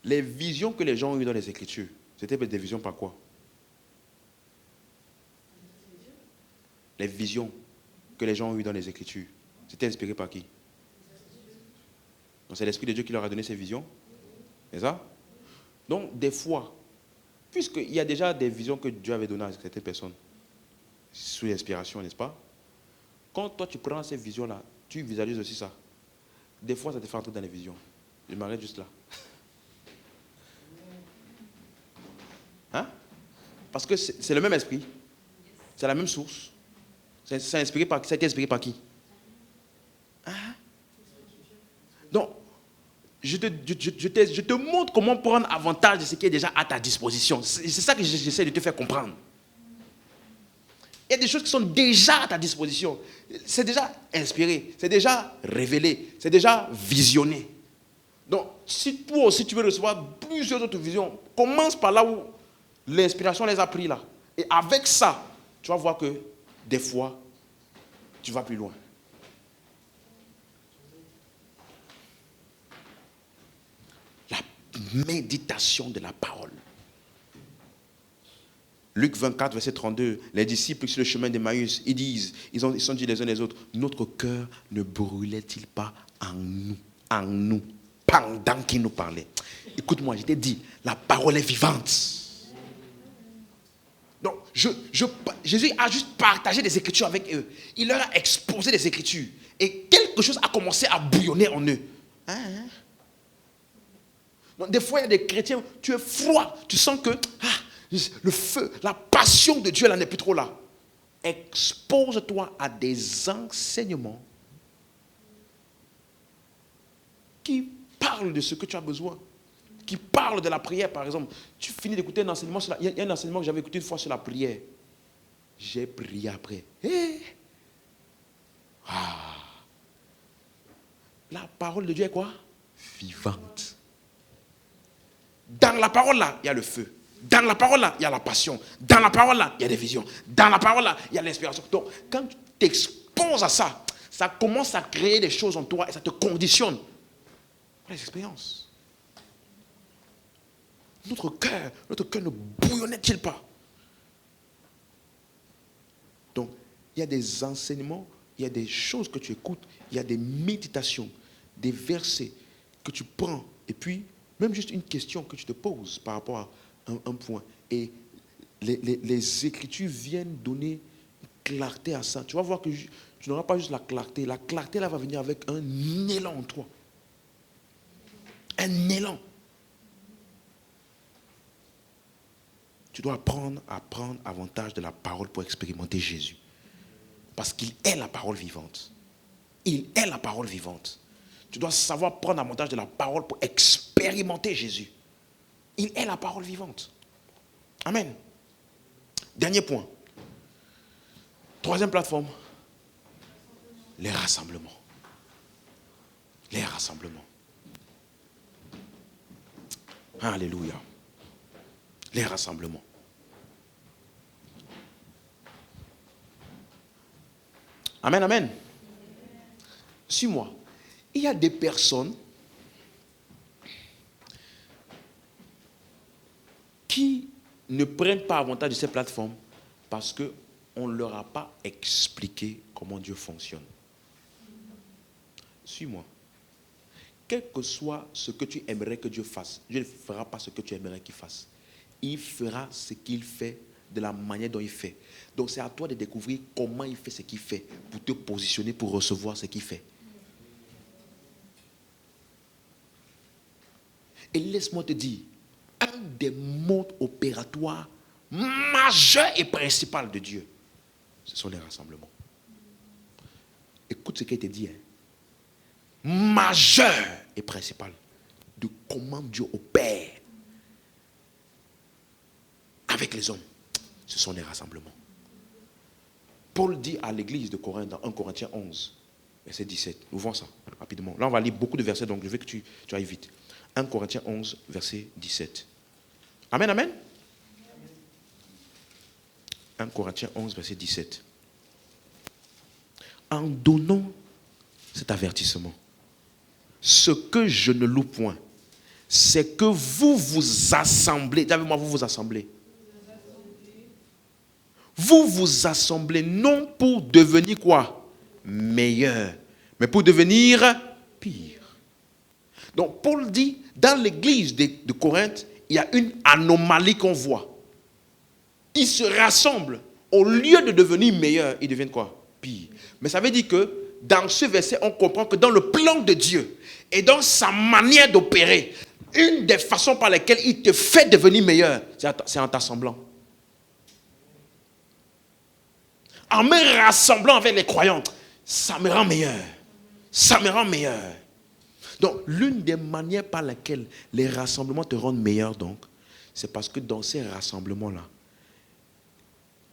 les visions que les gens ont eues dans les Écritures, c'était des visions par quoi? Les visions que les gens ont eues dans les Écritures, c'était inspiré par qui? Donc c'est l'Esprit de Dieu qui leur a donné ces visions. C'est ça? Donc des fois, puisqu'il y a déjà des visions que Dieu avait données à certaines personnes, sous l'inspiration, n'est-ce pas? Quand toi tu prends ces visions-là, tu visualises aussi ça. Des fois, ça te fait entrer dans les visions. Je m'arrête juste là. Parce que c'est le même esprit. C'est la même source. Ça a été inspiré par qui? Donc, je te montre comment prendre avantage de ce qui est déjà à ta disposition. C'est ça que j'essaie de te faire comprendre. Il y a des choses qui sont déjà à ta disposition. C'est déjà inspiré, c'est déjà révélé, c'est déjà visionné. Donc, si toi aussi tu veux recevoir plusieurs autres visions, commence par là où l'inspiration les a pris là. Et avec ça, tu vas voir que des fois, tu vas plus loin. La méditation de la parole. Luc 24, verset 32, les disciples sur le chemin d'Emmaüs, ils sont dit les uns les autres, notre cœur ne brûlait-il pas en nous, pendant qu'il nous parlait. Écoute-moi, je t'ai dit, la parole est vivante. Donc, Jésus a juste partagé des Écritures avec eux. Il leur a exposé des Écritures. Et quelque chose a commencé à bouillonner en eux. Donc, des fois, il y a des chrétiens, tu es froid, tu sens que le feu, la passion de Dieu, là n'est plus trop là. Expose-toi à des enseignements qui parlent de ce que tu as besoin. Qui parlent de la prière, par exemple. Tu finis d'écouter un enseignement sur il y a un enseignement que j'avais écouté une fois sur la prière. J'ai prié après. La parole de Dieu est quoi? Vivante. Dans la parole là, il y a le feu. Dans la parole là, il y a la passion. Dans la parole là, il y a des visions. Dans la parole là, il y a l'inspiration. Donc, quand tu t'exposes à ça, ça commence à créer des choses en toi et ça te conditionne pour les expériences. Notre cœur ne bouillonnait-il pas? il y a des enseignements, il y a des choses que tu écoutes, il y a des méditations, des versets que tu prends, et puis même juste une question que tu te poses par rapport à un point. Et les Écritures viennent donner clarté à ça. Tu vas voir que tu n'auras pas juste la clarté. La clarté là va venir avec un élan en toi. Un élan. Tu dois apprendre à prendre avantage de la parole pour expérimenter Jésus. Parce qu'il est la parole vivante. Il est la parole vivante. Tu dois savoir prendre avantage de la parole pour expérimenter Jésus. Il est la parole vivante. Amen. Dernier point. Troisième plateforme. Les rassemblements. Les rassemblements. Alléluia. Les rassemblements. Amen, amen. Suis-moi. Il y a des personnes qui ne prennent pas avantage de ces plateformes parce qu'on ne leur a pas expliqué comment Dieu fonctionne. Suis-moi. Quel que soit ce que tu aimerais que Dieu fasse, Dieu ne fera pas ce que tu aimerais qu'il fasse. Il fera ce qu'il fait de la manière dont il fait. Donc c'est à toi de découvrir comment il fait ce qu'il fait pour te positionner, pour recevoir ce qu'il fait. Et laisse-moi te dire, un des modes opératoires majeurs et principaux de Dieu, ce sont les rassemblements. Écoute ce qui a été dit. Majeur et principal de comment Dieu opère avec les hommes, ce sont les rassemblements. Paul dit à l'église de Corinthe dans 1 Corinthiens 11, verset 17. Nous voyons ça rapidement. Là, on va lire beaucoup de versets, donc je veux que tu ailles vite. 1 Corinthiens 11, verset 17. Amen, amen. 1 Corinthiens 11, verset 17. En donnant cet avertissement, ce que je ne loue point, c'est que vous vous assemblez. Dis avec moi, vous vous assemblez. Vous vous assemblez non pour devenir quoi? Meilleur, mais pour devenir pire. Donc Paul dit, dans l'église de Corinthe, il y a une anomalie qu'on voit. Ils se rassemblent. Au lieu de devenir meilleurs, ils deviennent quoi? Pire. Mais ça veut dire que dans ce verset, on comprend que dans le plan de Dieu et dans sa manière d'opérer, une des façons par lesquelles il te fait devenir meilleur, c'est en t'assemblant. En me rassemblant avec les croyants, ça me rend meilleur. Ça me rend meilleur. Donc, l'une des manières par lesquelles les rassemblements te rendent meilleur, donc, c'est parce que dans ces rassemblements-là,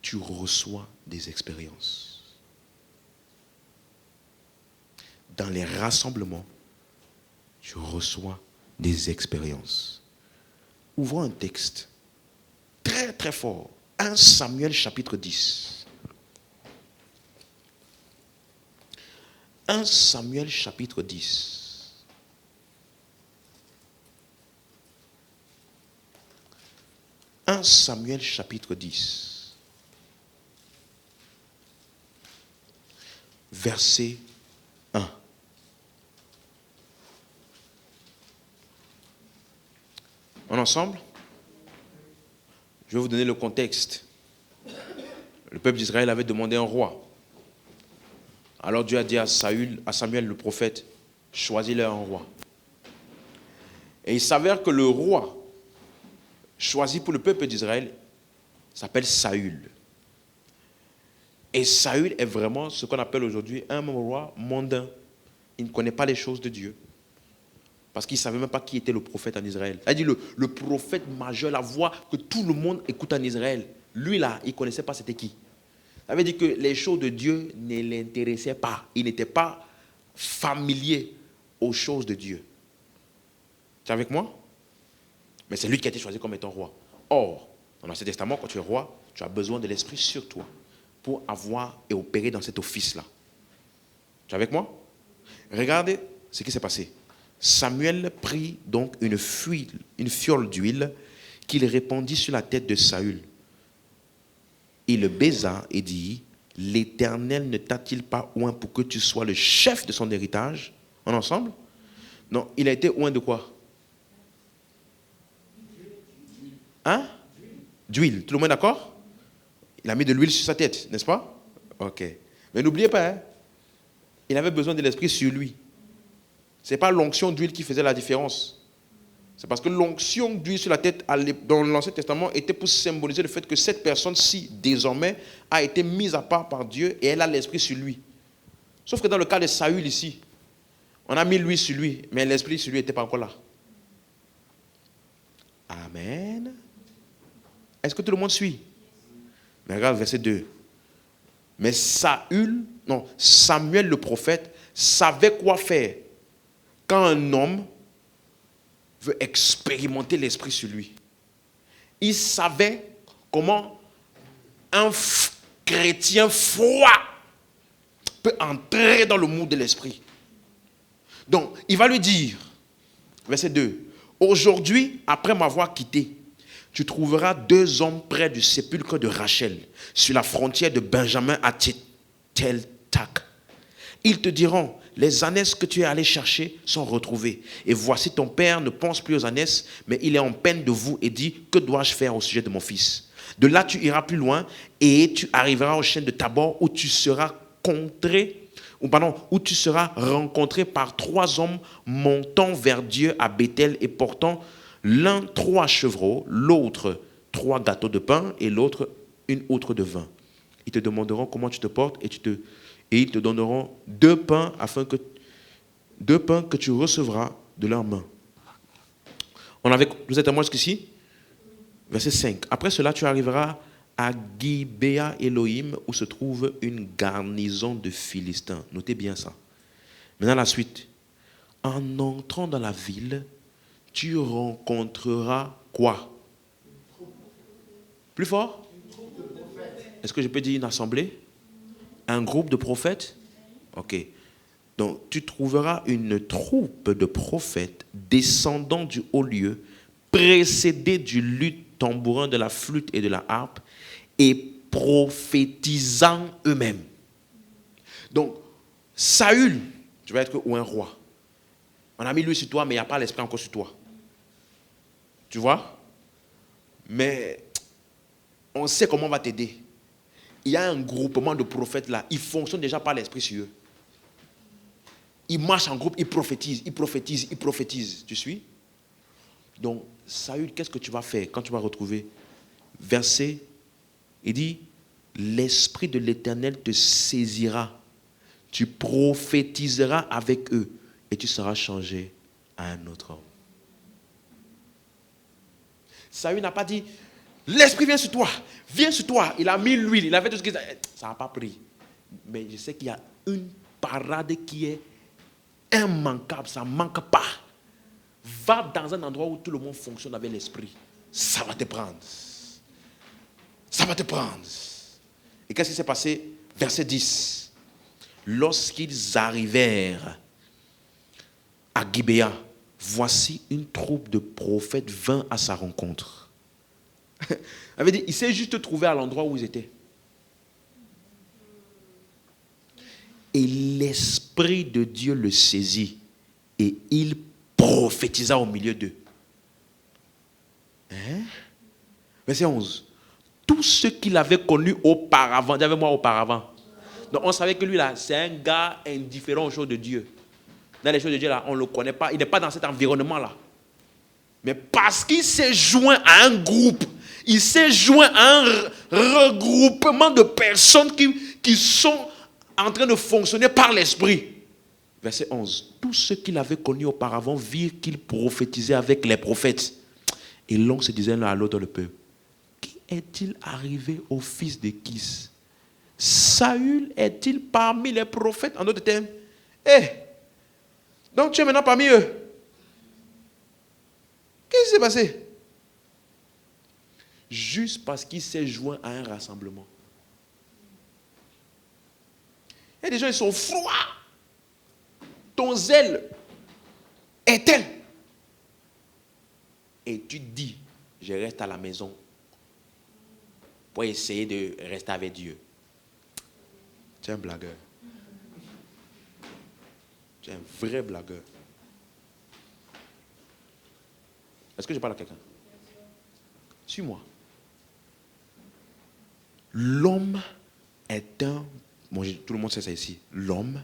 tu reçois des expériences. Dans les rassemblements, tu reçois des expériences. Ouvrons un texte très très fort. 1 Samuel chapitre 10. 1 Samuel chapitre 10. 1 Samuel chapitre 10. Verset 1. On est ensemble? Je vais vous donner le contexte. Le peuple d'Israël avait demandé un roi. Alors Dieu a dit à Samuel le prophète, choisis-leur un roi. Et il s'avère que le roi choisi pour le peuple d'Israël s'appelle Saül. Et Saül est vraiment ce qu'on appelle aujourd'hui un roi mondain. Il ne connaît pas les choses de Dieu. Parce qu'il ne savait même pas qui était le prophète en Israël. C'est-à-dire le prophète majeur, la voix que tout le monde écoute en Israël. Lui là, il ne connaissait pas c'était qui. Ça veut dire que les choses de Dieu ne l'intéressaient pas. Il n'était pas familier aux choses de Dieu. Tu es avec moi? Mais c'est lui qui a été choisi comme étant roi. Or, dans l'Ancien Testament, quand tu es roi, tu as besoin de l'Esprit sur toi pour avoir et opérer dans cet office-là. Tu es avec moi? Regardez ce qui s'est passé. Samuel prit donc une fiole d'huile qu'il répandit sur la tête de Saül. Il le baisa et dit, l'Éternel ne t'a-t-il pas oint pour que tu sois le chef de son héritage? En ensemble? Non, il a été oint de quoi? Hein? D'huile. Tout le monde est d'accord? Il a mis de l'huile sur sa tête, n'est-ce pas? Ok. Mais n'oubliez pas, hein, il avait besoin de l'esprit sur lui. Ce n'est pas l'onction d'huile qui faisait la différence. C'est parce que l'onction d'huile sur la tête dans l'Ancien Testament était pour symboliser le fait que cette personne-ci, désormais, a été mise à part par Dieu et elle a l'esprit sur lui. Sauf que dans le cas de Saül ici, on a mis l'huile sur lui, mais l'esprit sur lui n'était pas encore là. Amen. Est-ce que tout le monde suit? Mais regarde verset 2. Mais Samuel le prophète savait quoi faire quand un homme veut expérimenter l'esprit sur lui. Il savait comment un chrétien froid peut entrer dans le mood de l'esprit. Donc, il va lui dire, verset 2, aujourd'hui, après m'avoir quitté, tu trouveras 2 hommes près du sépulcre de Rachel, sur la frontière de Benjamin à Tel-Tak. Ils te diront, les ânesses que tu es allé chercher sont retrouvées. Et voici ton père ne pense plus aux ânesses, mais il est en peine de vous et dit, que dois-je faire au sujet de mon fils? De là, tu iras plus loin et tu arriveras au chêne de Tabor où tu seras rencontré par 3 hommes montant vers Dieu à Bethel et portant l'un 3 chevreaux, l'autre 3 gâteaux de pain et l'autre une outre de vin. Ils te demanderont comment tu te portes et ils te donneront 2 pains que tu recevras de leurs mains. Vous êtes à moi jusqu'ici? Verset 5. Après cela, tu arriveras à Gibéa Elohim, où se trouve une garnison de Philistins. Notez bien ça. Maintenant la suite. En entrant dans la ville, tu rencontreras quoi? Plus fort? Est-ce que je peux dire une assemblée? Un groupe de prophètes? Ok. Donc, tu trouveras une troupe de prophètes descendant du haut lieu, précédés du luth, tambourin, de la flûte et de la harpe, et prophétisant eux-mêmes. Donc, Saül, tu vas être ou un roi. On a mis lui sur toi, mais il n'y a pas l'esprit encore sur toi. Tu vois? Mais on sait comment on va t'aider. Il y a un groupement de prophètes là. Ils fonctionnent déjà par l'esprit sur eux. Ils marchent en groupe, ils prophétisent. Tu suis? Donc, Saül, qu'est-ce que tu vas faire quand tu vas retrouver? Verset, il dit, l'esprit de l'Éternel te saisira. Tu prophétiseras avec eux et tu seras changé à un autre homme. Saül n'a pas dit, l'esprit vient sur toi, viens sur toi. Il a mis l'huile, il a fait tout ce qu'il a. Ça n'a pas pris. Mais je sais qu'il y a une parade qui est immanquable, ça ne manque pas. Va dans un endroit où tout le monde fonctionne avec l'esprit. Ça va te prendre. Ça va te prendre. Et qu'est-ce qui s'est passé? Verset 10. Lorsqu'ils arrivèrent à Gibéa, voici une troupe de prophètes vint à sa rencontre. Il s'est juste trouvé à l'endroit où ils étaient. Et l'Esprit de Dieu le saisit et il prophétisa au milieu d'eux. Verset 11. Tout ce qu'il avait connu auparavant, dis avec moi auparavant. Donc on savait que lui là, c'est un gars indifférent aux choses de Dieu. Dans les choses de Dieu là, on ne le connaît pas, il n'est pas dans cet environnement là. Mais parce qu'il s'est joint à un groupe, il s'est joint à un regroupement de personnes qui sont en train de fonctionner par l'esprit. Verset 11. Tous ceux qu'il avait connus auparavant virent qu'il prophétisait avec les prophètes. Et l'on se disait l'un à l'autre dans le peuple, qui est-il arrivé au fils de Kis? Saül est-il parmi les prophètes? En d'autres termes, donc tu es maintenant parmi eux. Qu'est-ce qui s'est passé? Juste parce qu'il s'est joint à un rassemblement. Et des gens, ils sont froids. Ton zèle est tel. Et tu dis, je reste à la maison pour essayer de rester avec Dieu. Tu es un blagueur. Tu es un vrai blagueur. Est-ce que je parle à quelqu'un? Suis-moi. L'homme est un... Bon, tout le monde sait ça ici. L'homme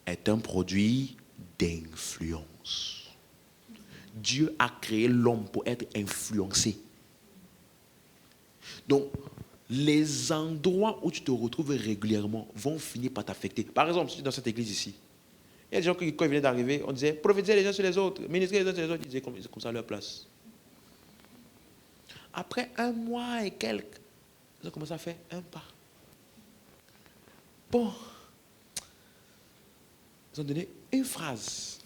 est un produit d'influence. Dieu a créé l'homme pour être influencé. Donc, les endroits où tu te retrouves régulièrement vont finir par t'affecter. Par exemple, si tu es dans cette église ici, il y a des gens qui, quand ils venaient d'arriver, on disait prophétisez les uns sur les autres, ministrez les uns sur les autres, ils disaient comme ça à leur place. Après 1 mois et quelques, ils ont commencé à faire un pas. Bon, ils ont donné une phrase.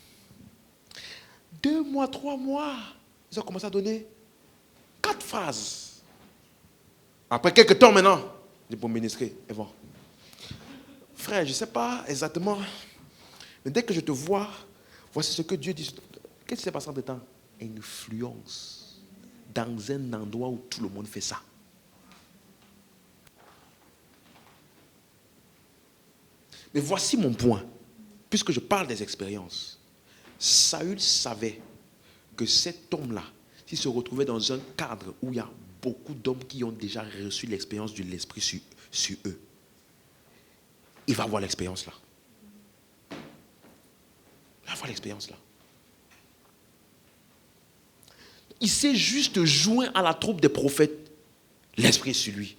2 mois, 3 mois, ils ont commencé à donner 4 phrases. Après quelques temps maintenant, ils vont ministrer. Et bon. Frère, je ne sais pas exactement, mais dès que je te vois, voici ce que Dieu dit. Qu'est-ce qui s'est passé en temps? Influence dans un endroit où tout le monde fait ça. Mais voici mon point, puisque je parle des expériences. Saül savait que cet homme-là, s'il se retrouvait dans un cadre où il y a beaucoup d'hommes qui ont déjà reçu l'expérience de l'esprit sur eux, il va avoir l'expérience là. Il va avoir l'expérience là. Il s'est juste joint à la troupe des prophètes. L'esprit est sur lui.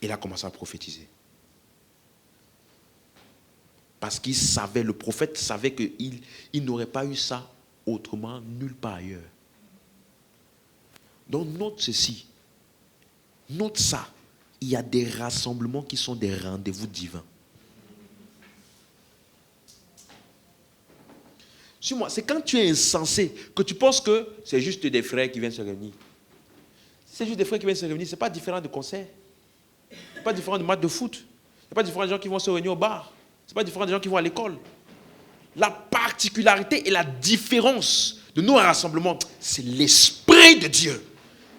Il a commencé à prophétiser. Parce qu'il savait, le prophète savait qu'il n'aurait pas eu ça autrement nulle part ailleurs. Donc note ceci. Note ça. Il y a des rassemblements qui sont des rendez-vous divins. Suis-moi, c'est quand tu es insensé que tu penses que c'est juste des frères qui viennent se réunir. C'est juste des frères qui viennent se réunir, ce n'est pas différent de concert. Ce n'est pas différent de match de foot. Ce n'est pas différent des gens qui vont se réunir au bar. Ce n'est pas différent des gens qui vont à l'école. La particularité et la différence de nos rassemblements, c'est l'Esprit de Dieu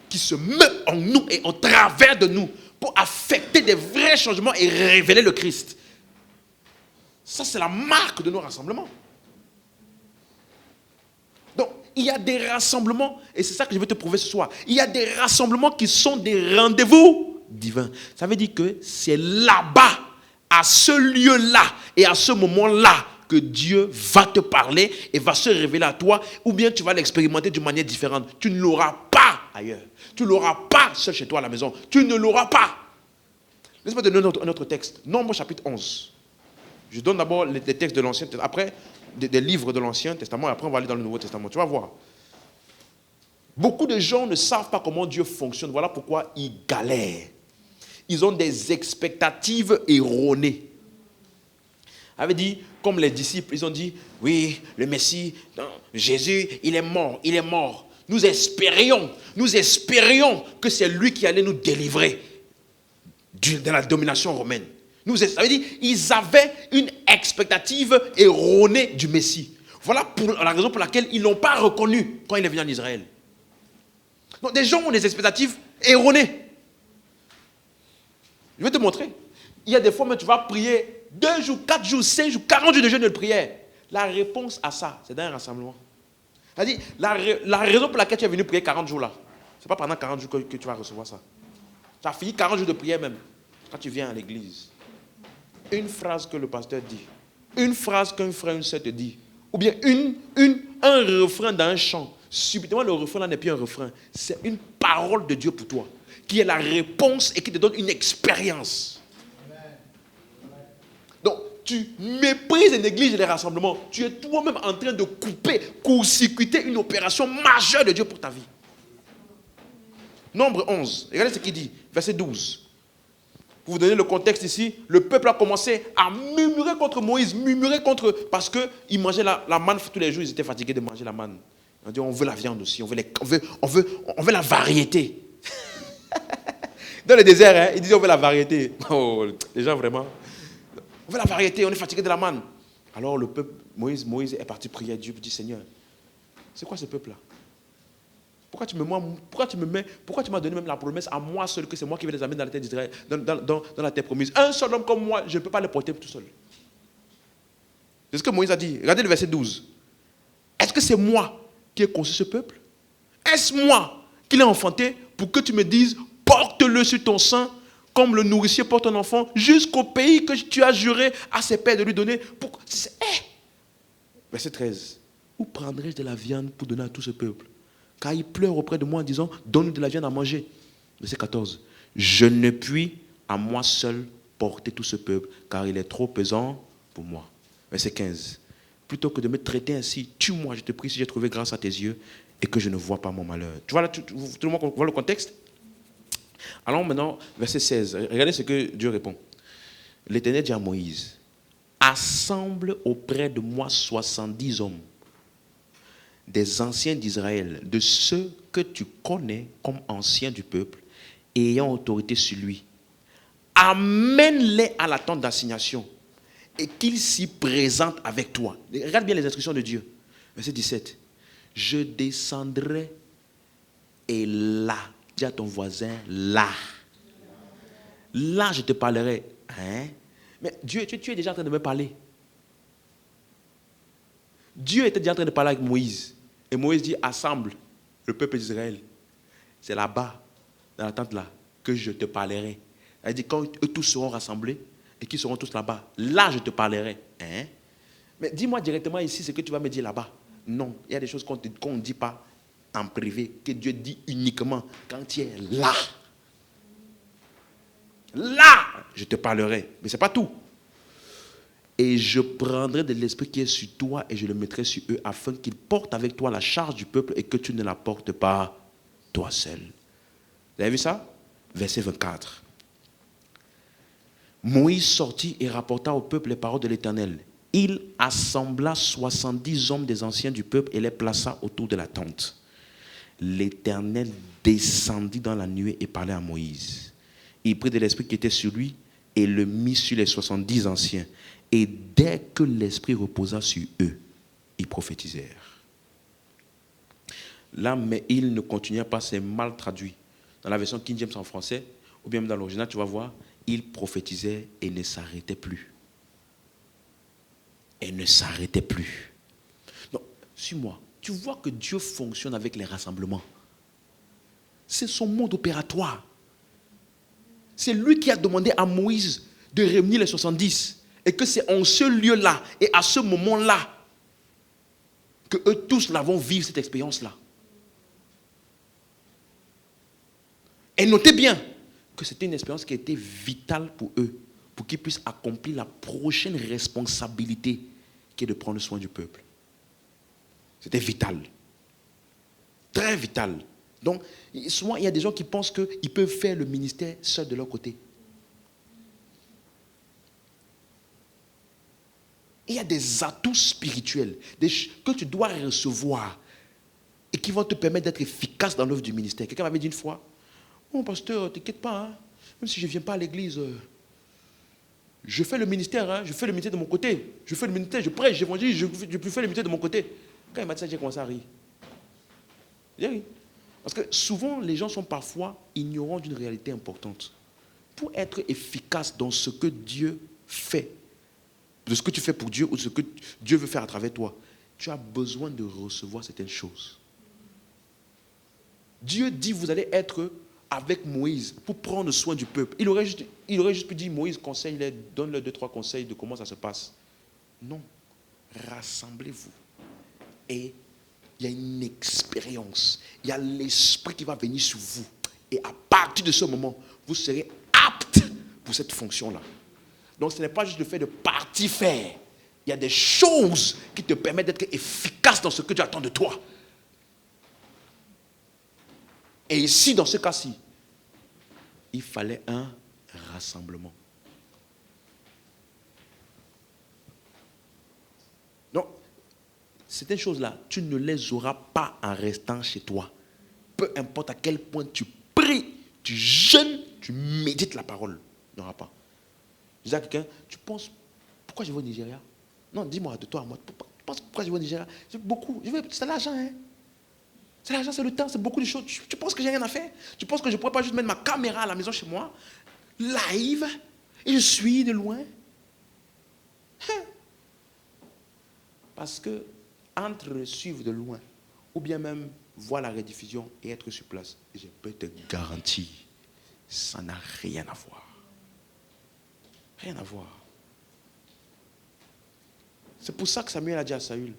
qui se met en nous et en travers de nous pour affecter des vrais changements et révéler le Christ. Ça, c'est la marque de nos rassemblements. Donc, il y a des rassemblements, et c'est ça que je veux te prouver ce soir. Il y a des rassemblements qui sont des rendez-vous divins. Ça veut dire que c'est là-bas, à ce lieu-là et à ce moment-là, que Dieu va te parler et va se révéler à toi, ou bien tu vas l'expérimenter d'une manière différente. Tu ne l'auras pas ailleurs. Tu ne l'auras pas seul chez toi à la maison. Tu ne l'auras pas. Laisse-moi te donner un autre texte. Nombre chapitre 11. Je donne d'abord les textes de l'Ancien Testament, après des livres de l'Ancien Testament, et après on va aller dans le Nouveau Testament. Tu vas voir. Beaucoup de gens ne savent pas comment Dieu fonctionne. Voilà pourquoi ils galèrent. Ils ont des expectatives erronées. Avait dit, comme les disciples, ils ont dit, oui, le Messie, non, Jésus, il est mort. Nous espérions que c'est lui qui allait nous délivrer de la domination romaine. Ça veut dire, ils avaient une expectative erronée du Messie. Voilà la raison pour laquelle ils ne l'ont pas reconnu quand il est venu en Israël. Donc des gens ont des expectatives erronées. Je vais te montrer. Il y a des fois, mais tu vas prier 2 jours, 4 jours, 5 jours, 40 jours de jeûne et de prière. La réponse à ça, c'est dans un rassemblement. C'est-à-dire, la raison pour laquelle tu es venu prier 40 jours là, ce n'est pas pendant 40 jours que tu vas recevoir ça. Tu as fini 40 jours de prière même, quand tu viens à l'église. Une phrase que le pasteur dit, une phrase qu'un frère, une sœur te dit, ou bien un refrain dans un chant. Subitement, le refrain là n'est plus un refrain. C'est une parole de Dieu pour toi, qui est la réponse et qui te donne une expérience. Donc, tu méprises une église et les rassemblements. Tu es toi-même en train de court-circuiter une opération majeure de Dieu pour ta vie. Nombre 11. Regardez ce qu'il dit. Verset 12. Pour vous donner le contexte ici, le peuple a commencé à murmurer contre Moïse, parce qu'ils mangeaient la manne tous les jours, ils étaient fatigués de manger la manne. Ils ont dit, on veut la viande aussi, on veut la variété. Dans le désert, hein, ils disaient, on veut la variété. Oh, les gens vraiment, on veut la variété, on est fatigué de la manne. Alors le peuple, Moïse est parti prier à Dieu, dit, Seigneur, c'est quoi ce peuple-là? Pourquoi tu m'as donné même la promesse à moi seul que c'est moi qui vais les amener dans la terre d'Israël, dans la terre promise. Un seul homme comme moi, je ne peux pas les porter tout seul. C'est ce que Moïse a dit. Regardez le verset 12. Est-ce que c'est moi qui ai conçu ce peuple? Est-ce moi qui l'ai enfanté pour que tu me dises, porte-le sur ton sein, comme le nourricier porte un enfant, jusqu'au pays que tu as juré à ses pères de lui donner? Verset 13. Où prendrai-je de la viande pour donner à tout ce peuple? Car ils pleurent auprès de moi en disant, donne-nous de la viande à manger. Verset 14. Je ne puis à moi seul porter tout ce peuple, car il est trop pesant pour moi. Verset 15. Plutôt que de me traiter ainsi, tue-moi, je te prie, si j'ai trouvé grâce à tes yeux et que je ne vois pas mon malheur. Tu vois là, tout le monde voit le contexte? Allons maintenant, verset 16. Regardez ce que Dieu répond. L'Éternel dit à Moïse, assemble auprès de moi 70 hommes, des anciens d'Israël, de ceux que tu connais comme anciens du peuple et ayant autorité sur lui. Amène-les à la tente d'assignation et qu'ils s'y présentent avec toi. Regarde bien les instructions de Dieu. Verset 17. Je descendrai et là, dis à ton voisin, là je te parlerai. Hein? Mais Dieu, tu es déjà en train de me parler. Dieu était déjà en train de parler avec Moïse. Et Moïse dit, assemble le peuple d'Israël. C'est là-bas, dans la tente là, que je te parlerai. Elle dit, quand eux tous seront rassemblés, et qu'ils seront tous là-bas, là je te parlerai. Hein? Mais dis-moi directement ici ce que tu vas me dire là-bas. Non, il y a des choses qu'on ne dit pas en privé, que Dieu dit uniquement quand tu es là. Là, je te parlerai. Mais ce n'est pas tout. Et je prendrai de l'esprit qui est sur toi et je le mettrai sur eux afin qu'ils portent avec toi la charge du peuple et que tu ne la portes pas toi seul. Vous avez vu ça? Verset 24. Moïse sortit et rapporta au peuple les paroles de l'Éternel. Il assembla 70 hommes des anciens du peuple et les plaça autour de la tente. L'Éternel descendit dans la nuée et parlait à Moïse. Il prit de l'esprit qui était sur lui et le mit sur les 70 anciens. Et dès que l'esprit reposa sur eux, ils prophétisèrent. Là, mais ils ne continuaient pas, c'est mal traduit. Dans la version King James en français, ou bien dans l'original, tu vas voir, ils prophétisaient et ne s'arrêtaient plus. Et ne s'arrêtaient plus. Donc, suis-moi. Tu vois que Dieu fonctionne avec les rassemblements. C'est son mode opératoire. C'est lui qui a demandé à Moïse de réunir les 70. Et que c'est en ce lieu-là et à ce moment-là que eux tous là vont vivre cette expérience-là. Et notez bien que c'était une expérience qui était vitale pour eux, pour qu'ils puissent accomplir la prochaine responsabilité qui est de prendre soin du peuple. C'était vital. Très vital. Donc, souvent, il y a des gens qui pensent qu'ils peuvent faire le ministère seuls de leur côté. Il y a des atouts spirituels que tu dois recevoir et qui vont te permettre d'être efficace dans l'œuvre du ministère. Quelqu'un m'avait dit une fois, oh pasteur, t'inquiète pas, hein, même si je ne viens pas à l'église, je fais le ministère, hein, je fais le ministère de mon côté. Je fais le ministère, je prêche, j'évangile, je peux faire le ministère de mon côté. Quand il m'a dit ça, j'ai commencé à rire. J'ai ri. Parce que souvent, les gens sont parfois ignorants d'une réalité importante. Pour être efficace dans ce que Dieu fait, de ce que tu fais pour Dieu ou de ce que Dieu veut faire à travers toi, tu as besoin de recevoir certaines choses. Dieu dit, vous allez être avec Moïse pour prendre soin du peuple. Il aurait juste pu dire, Moïse, conseille-les, donne-leur 2-3 conseils de comment ça se passe. Non. Rassemblez-vous. Et il y a une expérience. Il y a l'esprit qui va venir sur vous. Et à partir de ce moment, vous serez apte pour cette fonction-là. Donc ce n'est pas juste le fait de partir faire. Il y a des choses qui te permettent d'être efficace dans ce que tu attends de toi. Et ici, dans ce cas-ci, il fallait un rassemblement. Donc, certaines choses-là, tu ne les auras pas en restant chez toi. Peu importe à quel point tu pries, tu jeûnes, tu médites la parole. Il n'y aura pas. Je disais à quelqu'un, tu penses, pourquoi je vais au Nigeria? Non, dis-moi de toi à moi. Tu penses pourquoi je vais au Nigeria? C'est beaucoup. C'est de l'argent, hein? C'est l'argent, c'est le temps, c'est beaucoup de choses. Tu penses que j'ai rien à faire? Tu penses que je ne pourrais pas juste mettre ma caméra à la maison chez moi, live, et je suis de loin? Parce que entre suivre de loin, ou bien même voir la rediffusion et être sur place, je peux te garantir, ça n'a rien à voir. Rien à voir. C'est pour ça que Samuel a dit à Saül,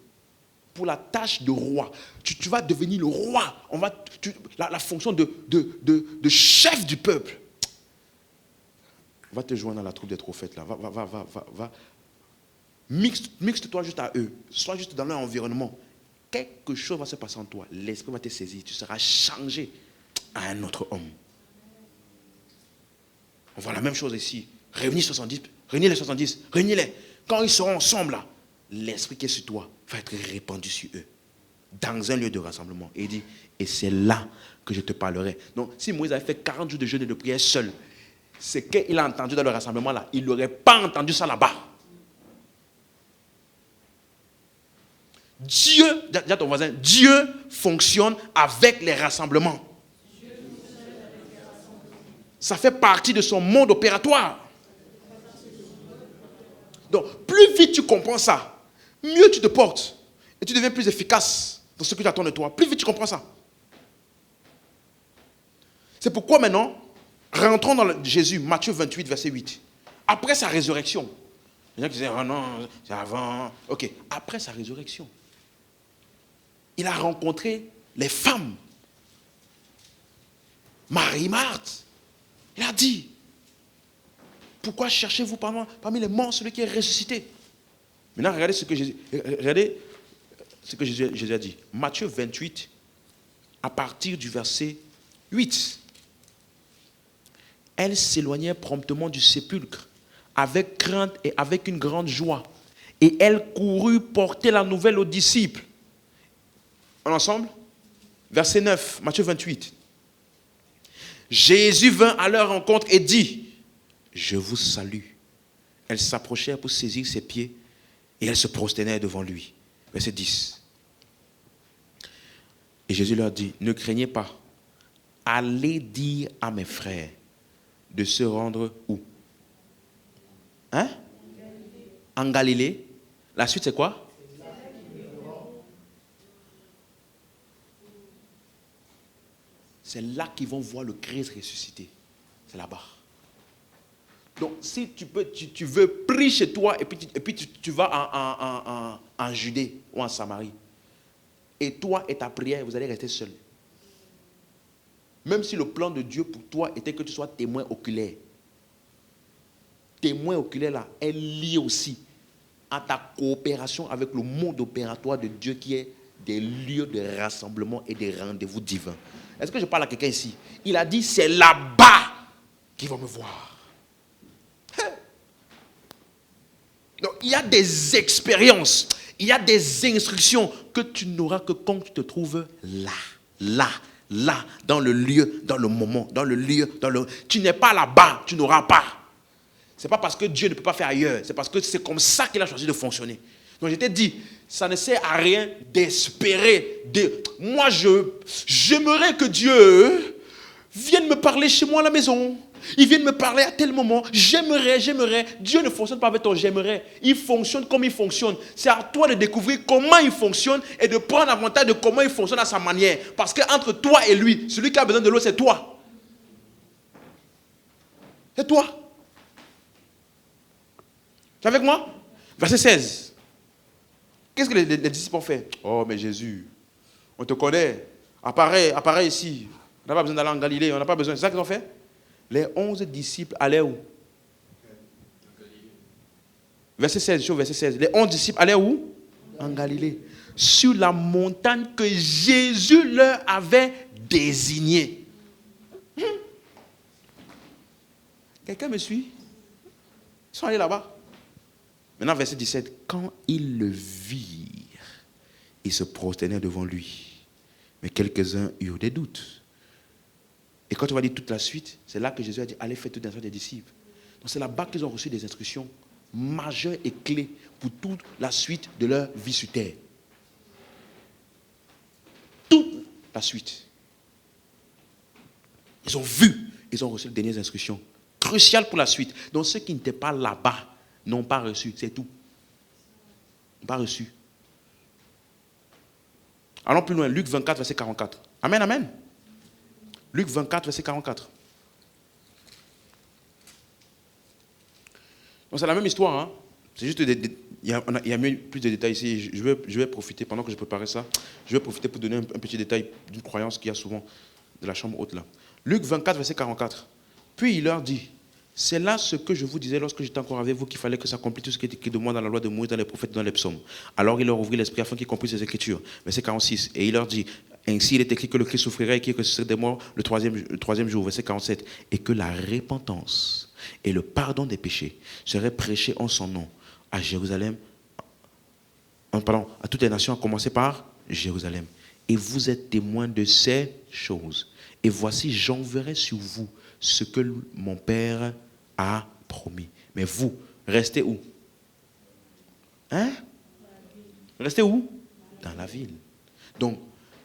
pour la tâche de roi, tu vas devenir le roi. La fonction de chef du peuple. Va te joindre à la troupe des prophètes là. Va. Mixte-toi juste à eux. Sois juste dans leur environnement. Quelque chose va se passer en toi. L'esprit va te saisir. Tu seras changé à un autre homme. On voit la même chose ici. Réunis les 70. Réunis-les. Quand ils seront ensemble là, l'esprit qui est sur toi va être répandu sur eux. Dans un lieu de rassemblement. Et il dit, et c'est là que je te parlerai. Donc, si Moïse avait fait 40 jours de jeûne et de prière seul, c'est qu'il a entendu dans le rassemblement là, il n'aurait pas entendu ça là-bas. Dieu, dis à ton voisin, Dieu fonctionne avec les rassemblements. Ça fait partie de son monde opératoire. Donc, plus vite tu comprends ça, mieux tu te portes. Et tu deviens plus efficace dans ce que tu attends de toi. Plus vite tu comprends ça. C'est pourquoi maintenant, rentrons dans Jésus, Matthieu 28, verset 8. Après sa résurrection. Les gens qui disaient, oh non, c'est avant. Ok, après sa résurrection. Il a rencontré les femmes. Marie, Marthe. Il a dit, pourquoi cherchez-vous parmi les morts celui qui est ressuscité? Maintenant, regardez ce que Jésus a dit. Matthieu 28, à partir du verset 8. Elle s'éloignait promptement du sépulcre, avec crainte et avec une grande joie. Et elle courut porter la nouvelle aux disciples. On est ensemble? Verset 9, Matthieu 28. Jésus vint à leur rencontre et dit, je vous salue. Elles s'approchèrent pour saisir ses pieds et elles se prosternèrent devant lui. Verset 10. Et Jésus leur dit, ne craignez pas, allez dire à mes frères de se rendre où? Hein? En Galilée. La suite c'est quoi? C'est là qu'ils vont voir le Christ ressuscité. C'est là-bas. Donc, si tu veux, prie chez toi et puis tu vas en Judée ou en Samarie. Et toi et ta prière, vous allez rester seuls. Même si le plan de Dieu pour toi était que tu sois témoin oculaire. Témoin oculaire là est lié aussi à ta coopération avec le monde opératoire de Dieu qui est des lieux de rassemblement et des rendez-vous divins. Est-ce que je parle à quelqu'un ici? Il a dit, c'est là-bas qu'ils vont me voir. Donc, il y a des expériences, il y a des instructions que tu n'auras que quand tu te trouves là, dans le lieu, dans le moment, dans le lieu, Tu n'es pas là-bas, tu n'auras pas. Ce n'est pas parce que Dieu ne peut pas faire ailleurs, c'est parce que c'est comme ça qu'il a choisi de fonctionner. Donc je t'ai dit, ça ne sert à rien d'espérer. Moi, j'aimerais que Dieu vienne me parler chez moi à la maison. Il vient me parler à tel moment. J'aimerais. Dieu ne fonctionne pas avec ton j'aimerais. Il fonctionne comme il fonctionne. C'est à toi de découvrir comment il fonctionne et de prendre avantage de comment il fonctionne à sa manière. Parce qu'entre toi et lui, celui qui a besoin de l'eau, c'est toi. C'est toi. Tu es avec moi? Verset 16. Qu'est-ce que les disciples ont fait? Oh, mais Jésus, on te connaît. Apparaît ici. On n'a pas besoin d'aller en Galilée. On n'a pas besoin. C'est ça qu'ils ont fait? Les 11 disciples allaient où? Verset 16, verset 16. Les 11 disciples allaient où? En Galilée. Sur la montagne que Jésus leur avait désignée. Quelqu'un me suit? Ils sont allés là-bas. Maintenant, verset 17. Quand ils le virent, ils se prosternèrent devant lui. Mais quelques-uns eurent des doutes. Et quand on va dire toute la suite, c'est là que Jésus a dit, allez faire toute l'instruction des disciples. Donc c'est là-bas qu'ils ont reçu des instructions majeures et clés pour toute la suite de leur vie sur terre. la suite. Ils ont vu, ils ont reçu les dernières instructions. Crucial pour la suite. Donc ceux qui n'étaient pas là-bas n'ont pas reçu, c'est tout. N'ont pas reçu. Allons plus loin, Luc 24, verset 44. Amen, amen. Luc 24, verset 44. Donc c'est la même histoire, hein. C'est juste, il y a plus de détails ici. Je vais profiter, pendant que je préparais ça, je vais profiter pour donner un petit détail d'une croyance qu'il y a souvent de la chambre haute là. Luc 24, verset 44. Puis il leur dit, c'est là ce que je vous disais lorsque j'étais encore avec vous, qu'il fallait que s'accomplisse tout ce qui est écrit de moi dans la loi de Moïse, dans les prophètes, dans les psaumes. Alors il leur ouvrit l'esprit afin qu'ils comprissent ces écritures. Verset 46. Et il leur dit, ainsi il est écrit que le Christ souffrirait et qu'il ressusciterait des morts le troisième jour. Verset 47. Et que la repentance et le pardon des péchés seraient prêchés en son nom à Jérusalem, à toutes les nations, à commencer par Jérusalem. Et vous êtes témoins de ces choses. Et voici, j'enverrai sur vous ce que mon Père a promis. Mais vous, restez où? Hein? Restez où? Dans la ville. Donc,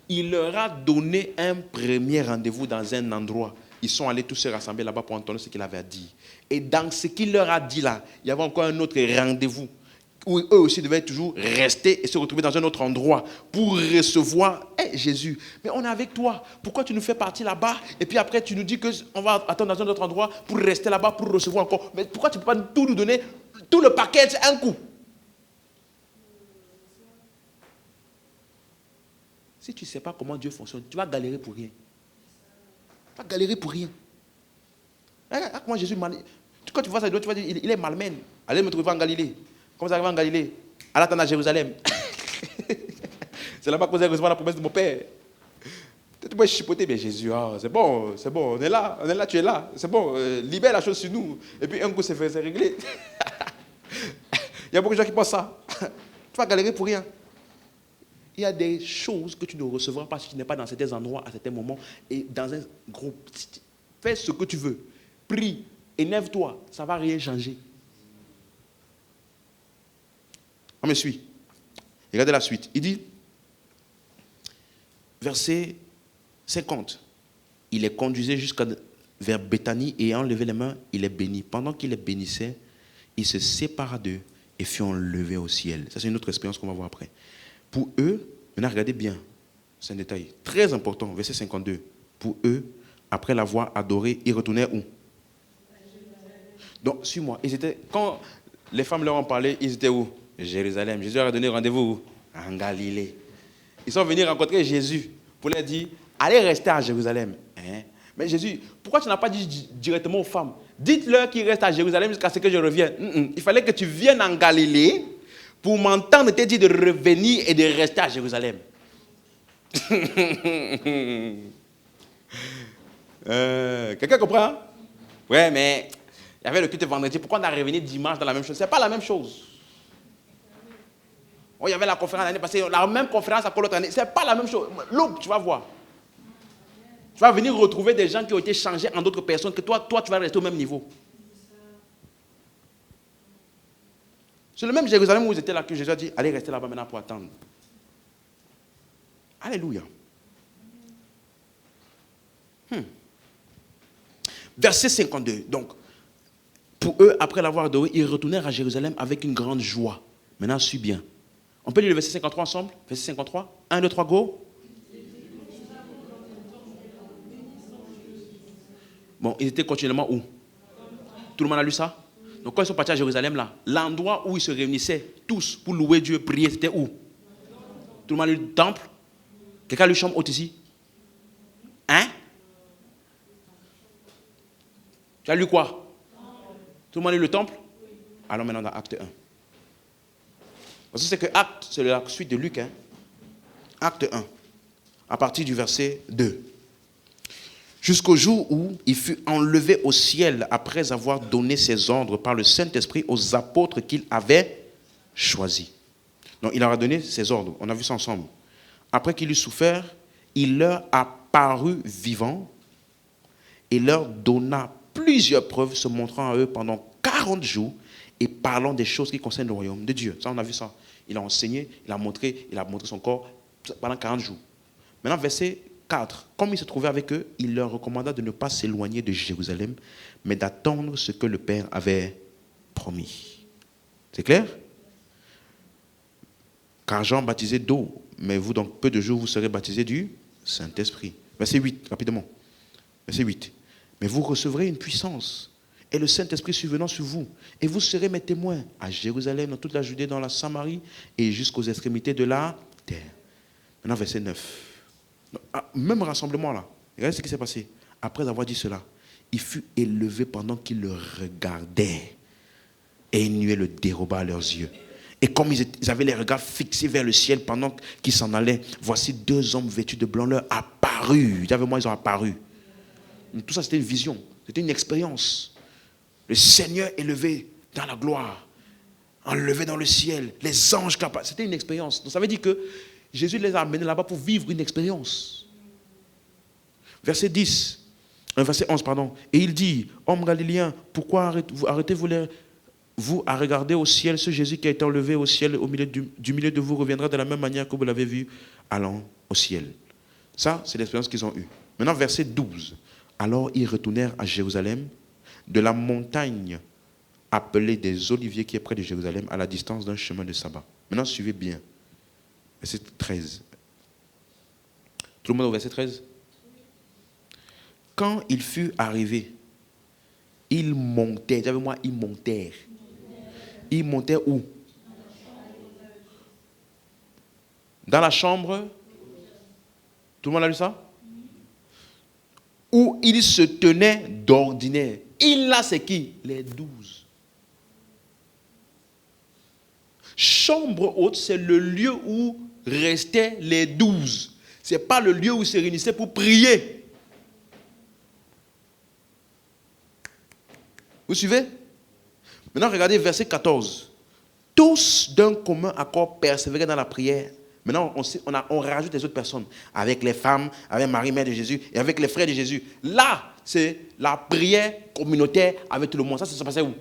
il leur a donné un premier rendez-vous dans un endroit. Ils sont allés tous se rassembler là-bas pour entendre ce qu'il avait dit. Et dans ce qu'il leur a dit là, il y avait encore un autre rendez-vous où eux aussi devaient toujours rester et se retrouver dans un autre endroit pour recevoir Jésus. Mais on est avec toi. Pourquoi tu nous fais partir là-bas et puis après tu nous dis qu'on va attendre dans un autre endroit pour rester là-bas pour recevoir encore? Mais pourquoi tu ne peux pas tout nous donner, tout le paquet un coup? Si tu ne sais pas comment Dieu fonctionne, tu vas galérer pour rien. Tu vas galérer pour rien. Regarde comment Jésus, quand tu vois ça, tu vas dire, il est malmène. Allez me trouver en Galilée. Quand vous arrivez en Galilée, allez attendre à Jérusalem. C'est là-bas que vous allez recevoir la promesse de mon Père. Tu peux chipoter, mais Jésus, c'est bon, on est là, tu es là, c'est bon, libère la chose sur nous. Et puis un coup, c'est réglé. Il y a beaucoup de gens qui pensent ça. Tu vas galérer pour rien. Il y a des choses que tu ne recevras pas si tu n'es pas dans certains endroits, à certains moments, et dans un groupe. Fais ce que tu veux. Prie, énerve-toi, ça ne va rien changer. On me suit. Regardez la suite. Il dit, verset 50, il les conduisait vers Béthanie et ayant levé les mains, il les bénit. Pendant qu'il les bénissait, il se sépara d'eux et fut enlevé au ciel. Ça, c'est une autre expérience qu'on va voir après. Pour eux, maintenant regardez bien, c'est un détail très important, verset 52. Pour eux, après l'avoir adoré, ils retournèrent où? Donc, suis-moi. Quand les femmes leur ont parlé, ils étaient où? Jérusalem. Jésus leur a donné rendez-vous en Galilée. Ils sont venus rencontrer Jésus pour leur dire, allez rester à Jérusalem. Mais Jésus, pourquoi tu n'as pas dit directement aux femmes? Dites-leur qu'ils restent à Jérusalem jusqu'à ce que je revienne. Il fallait que tu viennes en Galilée pour m'entendre te dire de revenir et de rester à Jérusalem. Quelqu'un comprend? Ouais, mais il y avait le culte vendredi. Pourquoi on a revenu dimanche dans la même chose? Ce n'est pas la même chose. Oh, il y avait la conférence l'année passée, la même conférence à l'autre année. Ce n'est pas la même chose. Look, tu vas voir. Tu vas venir retrouver des gens qui ont été changés en d'autres personnes que toi, tu vas rester au même niveau. C'est le même Jérusalem où vous étiez là que Jésus a dit, allez rester là-bas maintenant pour attendre. Alléluia. Verset 52. Donc, pour eux, après l'avoir adoré, ils retournèrent à Jérusalem avec une grande joie. Maintenant, suis bien. On peut lire le verset 53 ensemble? Verset 53. 1, 2, 3, go. Bon, ils étaient continuellement où? Tout le monde a lu ça? Donc quand ils sont partis à Jérusalem, là, l'endroit où ils se réunissaient tous pour louer Dieu, prier, c'était où? Tout le monde a lu le temple? Quelqu'un a lu chambre haute ici? Hein? Tu as lu quoi? Tout le monde a lu le temple? Alors maintenant dans Acte 1. Parce que c'est que Acte, c'est la suite de Luc. Hein? Acte 1, à partir du verset 2. Jusqu'au jour où il fut enlevé au ciel après avoir donné ses ordres par le Saint-Esprit aux apôtres qu'il avait choisis. Donc il leur a donné ses ordres, on a vu ça ensemble. Après qu'il eut souffert, il leur apparut vivant et leur donna plusieurs preuves se montrant à eux pendant 40 jours et parlant des choses qui concernent le royaume de Dieu. Ça, on a vu ça. Il a enseigné, il a montré son corps pendant 40 jours. Maintenant, verset 4. Comme il se trouvait avec eux, il leur recommanda de ne pas s'éloigner de Jérusalem, mais d'attendre ce que le Père avait promis. C'est clair? Car Jean baptisait d'eau, mais vous, dans peu de jours, vous serez baptisés du Saint-Esprit. Verset 8, rapidement. Verset 8. Mais vous recevrez une puissance, et le Saint-Esprit survenant sur vous, et vous serez mes témoins à Jérusalem, dans toute la Judée, dans la Samarie, et jusqu'aux extrémités de la terre. Maintenant, verset 9. Même rassemblement là, regardez ce qui s'est passé. Après avoir dit cela, il fut élevé pendant qu'ils le regardaient, et une nuée le déroba à leurs yeux. Et comme ils avaient les regards fixés vers le ciel pendant qu'ils s'en allaient, voici 2 hommes vêtus de blanc leur apparus. Dis avec moi, ils ont apparu. Tout ça, c'était une vision, c'était une expérience. Le Seigneur élevé dans la gloire, enlevé dans le ciel, les anges capables. C'était une expérience. Donc ça veut dire que Jésus les a amenés là-bas pour vivre une expérience. Verset 11, pardon. Et il dit, hommes galiléens, pourquoi arrêtez-vous à regarder au ciel? Ce Jésus qui a été enlevé au ciel au milieu du milieu de vous reviendra de la même manière que vous l'avez vu allant au ciel. Ça, c'est l'expérience qu'ils ont eue. Maintenant, verset 12. Alors ils retournèrent à Jérusalem, de la montagne appelée des Oliviers qui est près de Jérusalem, à la distance d'un chemin de sabbat. Maintenant, suivez bien. Verset 13. Tout le monde au verset 13? Quand il fut arrivé, ils montèrent. Dis avec moi, ils montèrent. Ils montèrent où? Dans la chambre. Tout le monde a lu ça? Où ils se tenaient d'ordinaire. Il là, c'est qui? Les 12. Chambre haute, c'est le lieu où restaient les 12. Ce n'est pas le lieu où ils se réunissaient pour prier. Vous suivez? Maintenant, regardez verset 14. Tous d'un commun accord persévéraient dans la prière. Maintenant, on rajoute les autres personnes. Avec les femmes, avec Marie, mère de Jésus, et avec les frères de Jésus. Là, c'est la prière communautaire avec tout le monde. Ça se passait où?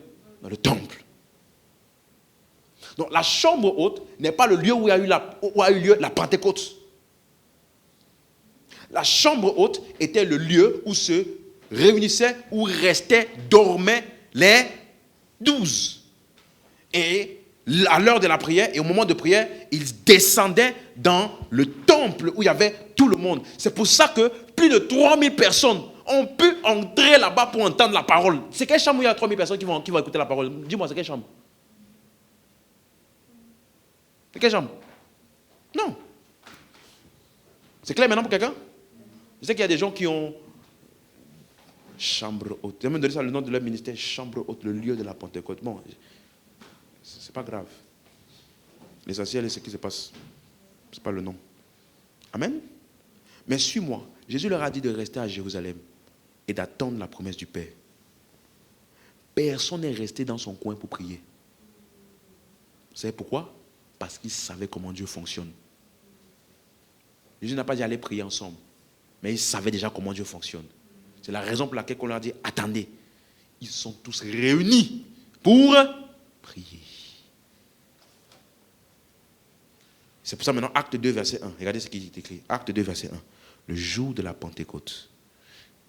Dans le temple. Donc, la chambre haute n'est pas le lieu où a eu lieu la Pentecôte. La chambre haute était le lieu où se réunissaient, où restaient, dormaient les 12. Et à l'heure de la prière et au moment de prière, ils descendaient dans le temple où il y avait tout le monde. C'est pour ça que plus de 3000 personnes ont pu entrer là-bas pour entendre la parole. C'est quelle chambre où il y a 3000 personnes qui vont écouter la parole? Dis-moi, c'est quelle chambre? C'est quelle chambre? Non. C'est clair maintenant pour quelqu'un? Je sais qu'il y a des gens qui ont chambre haute. J'ai même donné ça le nom de leur ministère, chambre haute, le lieu de la Pentecôte. Bon, c'est pas grave. L'essentiel est ce qui se passe. C'est pas le nom. Amen. Mais suis-moi. Jésus leur a dit de rester à Jérusalem et d'attendre la promesse du Père. Personne n'est resté dans son coin pour prier. Vous savez pourquoi? Parce qu'il savait comment Dieu fonctionne. Jésus n'a pas dit aller prier ensemble, mais il savait déjà comment Dieu fonctionne. C'est la raison pour laquelle on leur a dit attendez. Ils sont tous réunis pour prier. C'est pour ça maintenant, acte 2, verset 1. Regardez ce qui est écrit. Acte 2, verset 1. Le jour de la Pentecôte.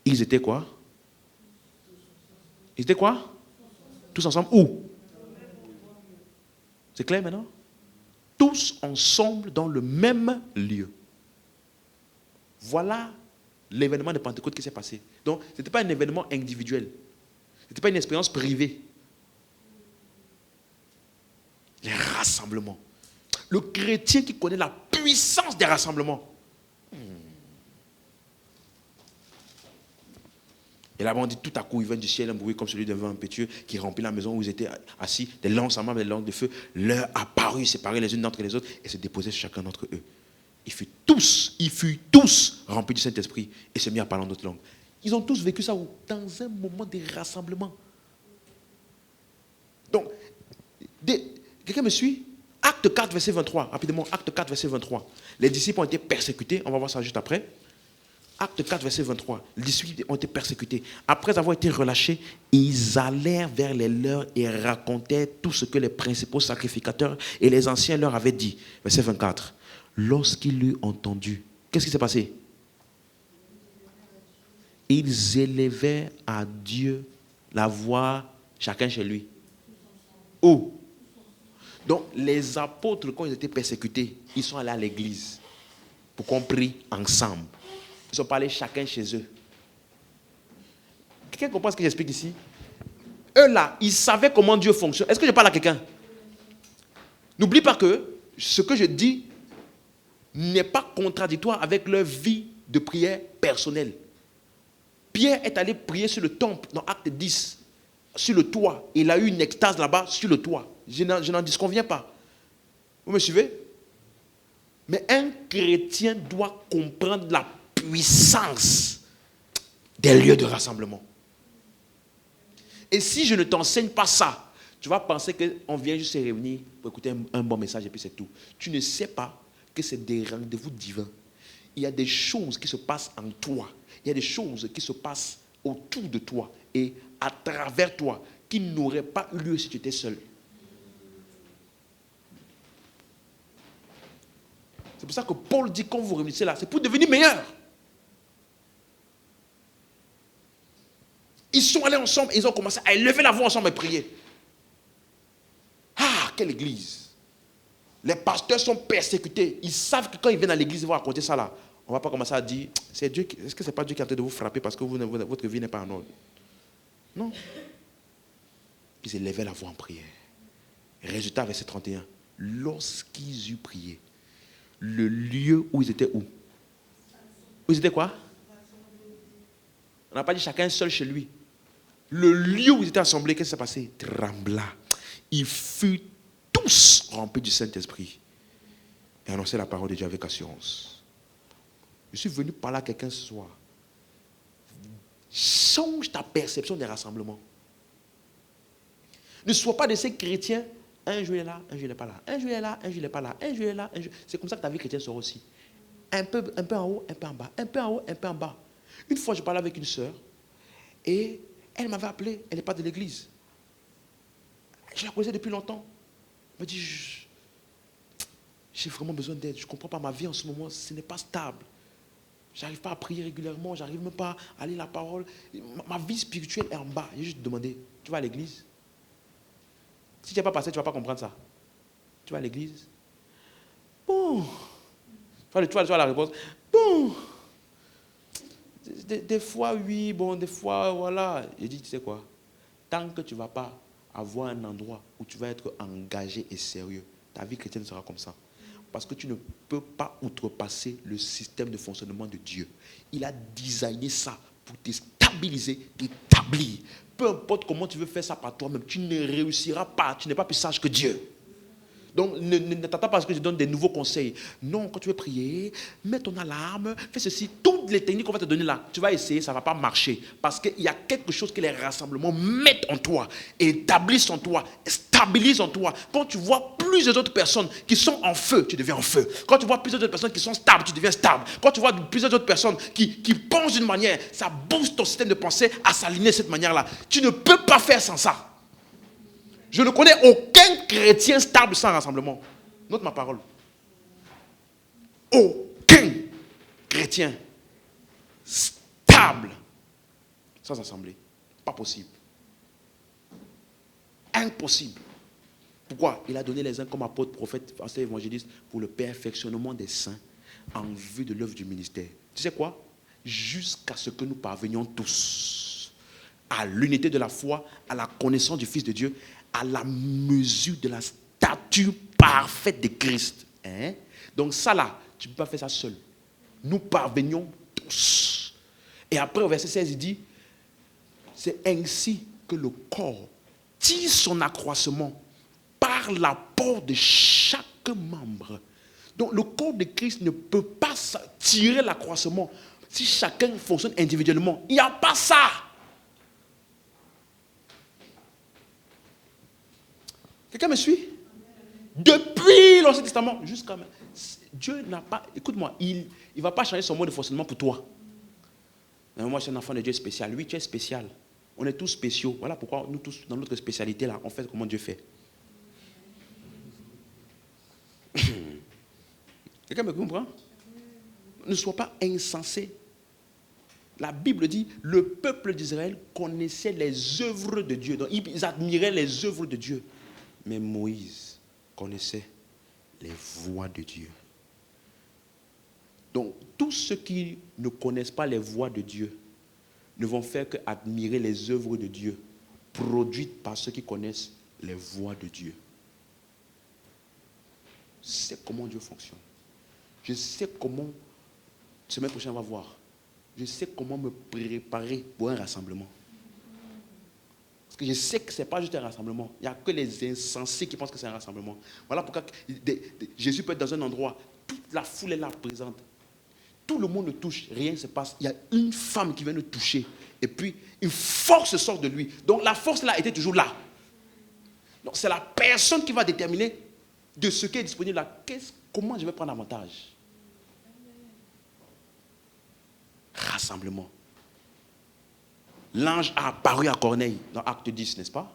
Ils étaient quoi? Ils étaient quoi? Tous ensemble. Où? C'est clair maintenant? Tous ensemble dans le même lieu. Voilà l'événement de Pentecôte qui s'est passé. Donc, ce n'était pas un événement individuel. Ce n'était pas une expérience privée. Les rassemblements. Le chrétien qui connaît la puissance des rassemblements. Et là-bas, on dit tout à coup, il vient du ciel un bruit comme celui d'un vent impétueux qui remplit la maison où ils étaient assis. Des langues semblables, des langues de feu leur apparut, séparées les unes d'entre les autres et se déposaient chacun d'entre eux. Ils furent tous remplis du Saint-Esprit et se mirent à parler en d'autres langues. Ils ont tous vécu ça où? Dans un moment de rassemblement. Donc, quelqu'un me suit? Acte 4, verset 23. Rapidement, acte 4, verset 23. Les disciples ont été persécutés. On va voir ça juste après. Acte 4, verset 23. Les disciples ont été persécutés. Après avoir été relâchés, ils allèrent vers les leurs et racontaient tout ce que les principaux sacrificateurs et les anciens leur avaient dit. Verset 24. Lorsqu'il eut entendu, qu'est-ce qui s'est passé? Ils élevaient à Dieu la voix, chacun chez lui. Où? Donc, les apôtres, quand ils étaient persécutés, ils sont allés à l'église pour qu'on prie ensemble. Ils sont pas allés chacun chez eux. Quelqu'un comprend ce que j'explique ici? Eux là, ils savaient comment Dieu fonctionne. Est-ce que je parle à quelqu'un? N'oublie pas que ce que je dis n'est pas contradictoire avec leur vie de prière personnelle. Pierre est allé prier sur le temple dans Acte 10, sur le toit. Il a eu une extase là-bas sur le toit. Je n'en disconviens pas. Vous me suivez? Mais un chrétien doit comprendre la puissance des lieux de rassemblement. Et si je ne t'enseigne pas ça, tu vas penser qu'on vient juste se réunir pour écouter un bon message et puis c'est tout. Tu ne sais pas que c'est des rendez-vous divins. Il y a des choses qui se passent en toi. Il y a des choses qui se passent autour de toi et à travers toi qui n'auraient pas eu lieu si tu étais seul. C'est pour ça que Paul dit quand vous réunissez là, c'est pour devenir meilleur. Ils sont allés ensemble et ils ont commencé à élever la voix ensemble et prier. Ah, quelle église! Les pasteurs sont persécutés. Ils savent que quand ils viennent à l'église, ils vont raconter ça là. On ne va pas commencer à dire, c'est Dieu, est-ce que ce n'est pas Dieu qui est en train de vous frapper parce que votre vie n'est pas en ordre? Non. Ils élevaient la voix en prière. Résultat, verset 31. Lorsqu'ils eurent prié, le lieu où ils étaient où? Où ils étaient quoi? On n'a pas dit chacun seul chez lui. Le lieu où ils étaient assemblés, qu'est-ce qui s'est passé? Trembla. Ils furent tous remplis du Saint-Esprit et annonçaient la parole de Dieu avec assurance. Je suis venu parler à quelqu'un ce soir. Change ta perception des rassemblements. Ne sois pas de ces chrétiens. Un jour il est là, un jour il n'est pas là. Un jour il est là, un jour il n'est pas là. Un jour il est là, un jour... C'est comme ça que ta vie chrétienne sera aussi. Un peu en haut, un peu en bas. Un peu en haut, un peu en bas. Une fois, je parlais avec une sœur et elle m'avait appelé. Elle n'est pas de l'église. Je la connaissais depuis longtemps. Elle m'a dit, j'ai vraiment besoin d'aide. Je ne comprends pas ma vie en ce moment. Ce n'est pas stable. Je n'arrive pas à prier régulièrement. Je n'arrive même pas à lire la parole. Ma vie spirituelle est en bas. J'ai juste demandé, tu vas à l'église? Si tu n'es pas passé, tu ne vas pas comprendre ça. Tu vas à l'église? Bon. Tu vois la réponse? Bon. Des fois, oui. Bon, des fois, voilà. J'ai dit, tu sais quoi? Tant que tu ne vas pas avoir un endroit où tu vas être engagé et sérieux, ta vie chrétienne sera comme ça. Parce que tu ne peux pas outrepasser le système de fonctionnement de Dieu. Il a designé ça pour te stabiliser, t'établir. Peu importe comment tu veux faire ça par toi-même, tu ne réussiras pas. Tu n'es pas plus sage que Dieu. Donc, ne t'attends pas à ce que je donne des nouveaux conseils. Non, quand tu veux prier, mets ton alarme, fais ceci. Toutes les techniques qu'on va te donner là, tu vas essayer, ça ne va pas marcher. Parce qu'il y a quelque chose que les rassemblements mettent en toi, établissent en toi, stabilisent en toi. Quand tu vois plusieurs autres personnes qui sont en feu, tu deviens en feu. Quand tu vois plusieurs autres personnes qui sont stables, tu deviens stable. Quand tu vois plusieurs autres personnes qui pensent d'une manière, ça booste ton système de pensée à s'aligner de cette manière-là. Tu ne peux pas faire sans ça. Je ne connais aucun chrétien stable sans rassemblement. Note ma parole. Aucun chrétien stable sans assemblée. Pas possible. Impossible. Pourquoi? Il a donné les uns comme apôtres, prophètes, pasteurs, évangélistes pour le perfectionnement des saints en vue de l'œuvre du ministère. Tu sais quoi? Jusqu'à ce que nous parvenions tous à l'unité de la foi, à la connaissance du Fils de Dieu, à la mesure de la stature parfaite de Christ. Hein? Donc ça là, tu ne peux pas faire ça seul. Nous parvenions tous. Et après au verset 16, il dit, c'est ainsi que le corps tire son accroissement par l'apport de chaque membre. Donc le corps de Christ ne peut pas tirer l'accroissement si chacun fonctionne individuellement. Il n'y a pas ça. Quelqu'un me suit? Depuis l'Ancien Testament jusqu'à maintenant, Dieu n'a pas... Écoute-moi, il ne va pas changer son mode de fonctionnement pour toi. Mais moi, je suis un enfant de Dieu spécial. Lui, tu es spécial. On est tous spéciaux. Voilà pourquoi nous tous, dans notre spécialité, là, on fait comment Dieu fait. Quelqu'un me comprend? Ne sois pas insensé. la Bible dit, le peuple d'Israël connaissait les œuvres de Dieu. Donc, ils admiraient les œuvres de Dieu. Mais Moïse connaissait les voies de Dieu. Donc, tous ceux qui ne connaissent pas les voies de Dieu ne vont faire qu'admirer les œuvres de Dieu produites par ceux qui connaissent les voies de Dieu. Je sais comment Dieu fonctionne. Je sais comment, semaine prochaine, on va voir. Je sais comment me préparer pour un rassemblement. Parce que je sais que ce n'est pas juste un rassemblement. Il n'y a que les insensés qui pensent que c'est un rassemblement. Voilà pourquoi Jésus peut être dans un endroit, toute la foule est là présente. Tout le monde le touche, rien ne se passe. Il y a une femme qui vient le toucher. Et puis, une force sort de lui. Donc, la force là était toujours là. Donc, c'est la personne qui va déterminer de ce qui est disponible là. Comment je vais prendre avantage? Rassemblement. L'ange a apparu à Corneille dans Acte 10, n'est-ce pas?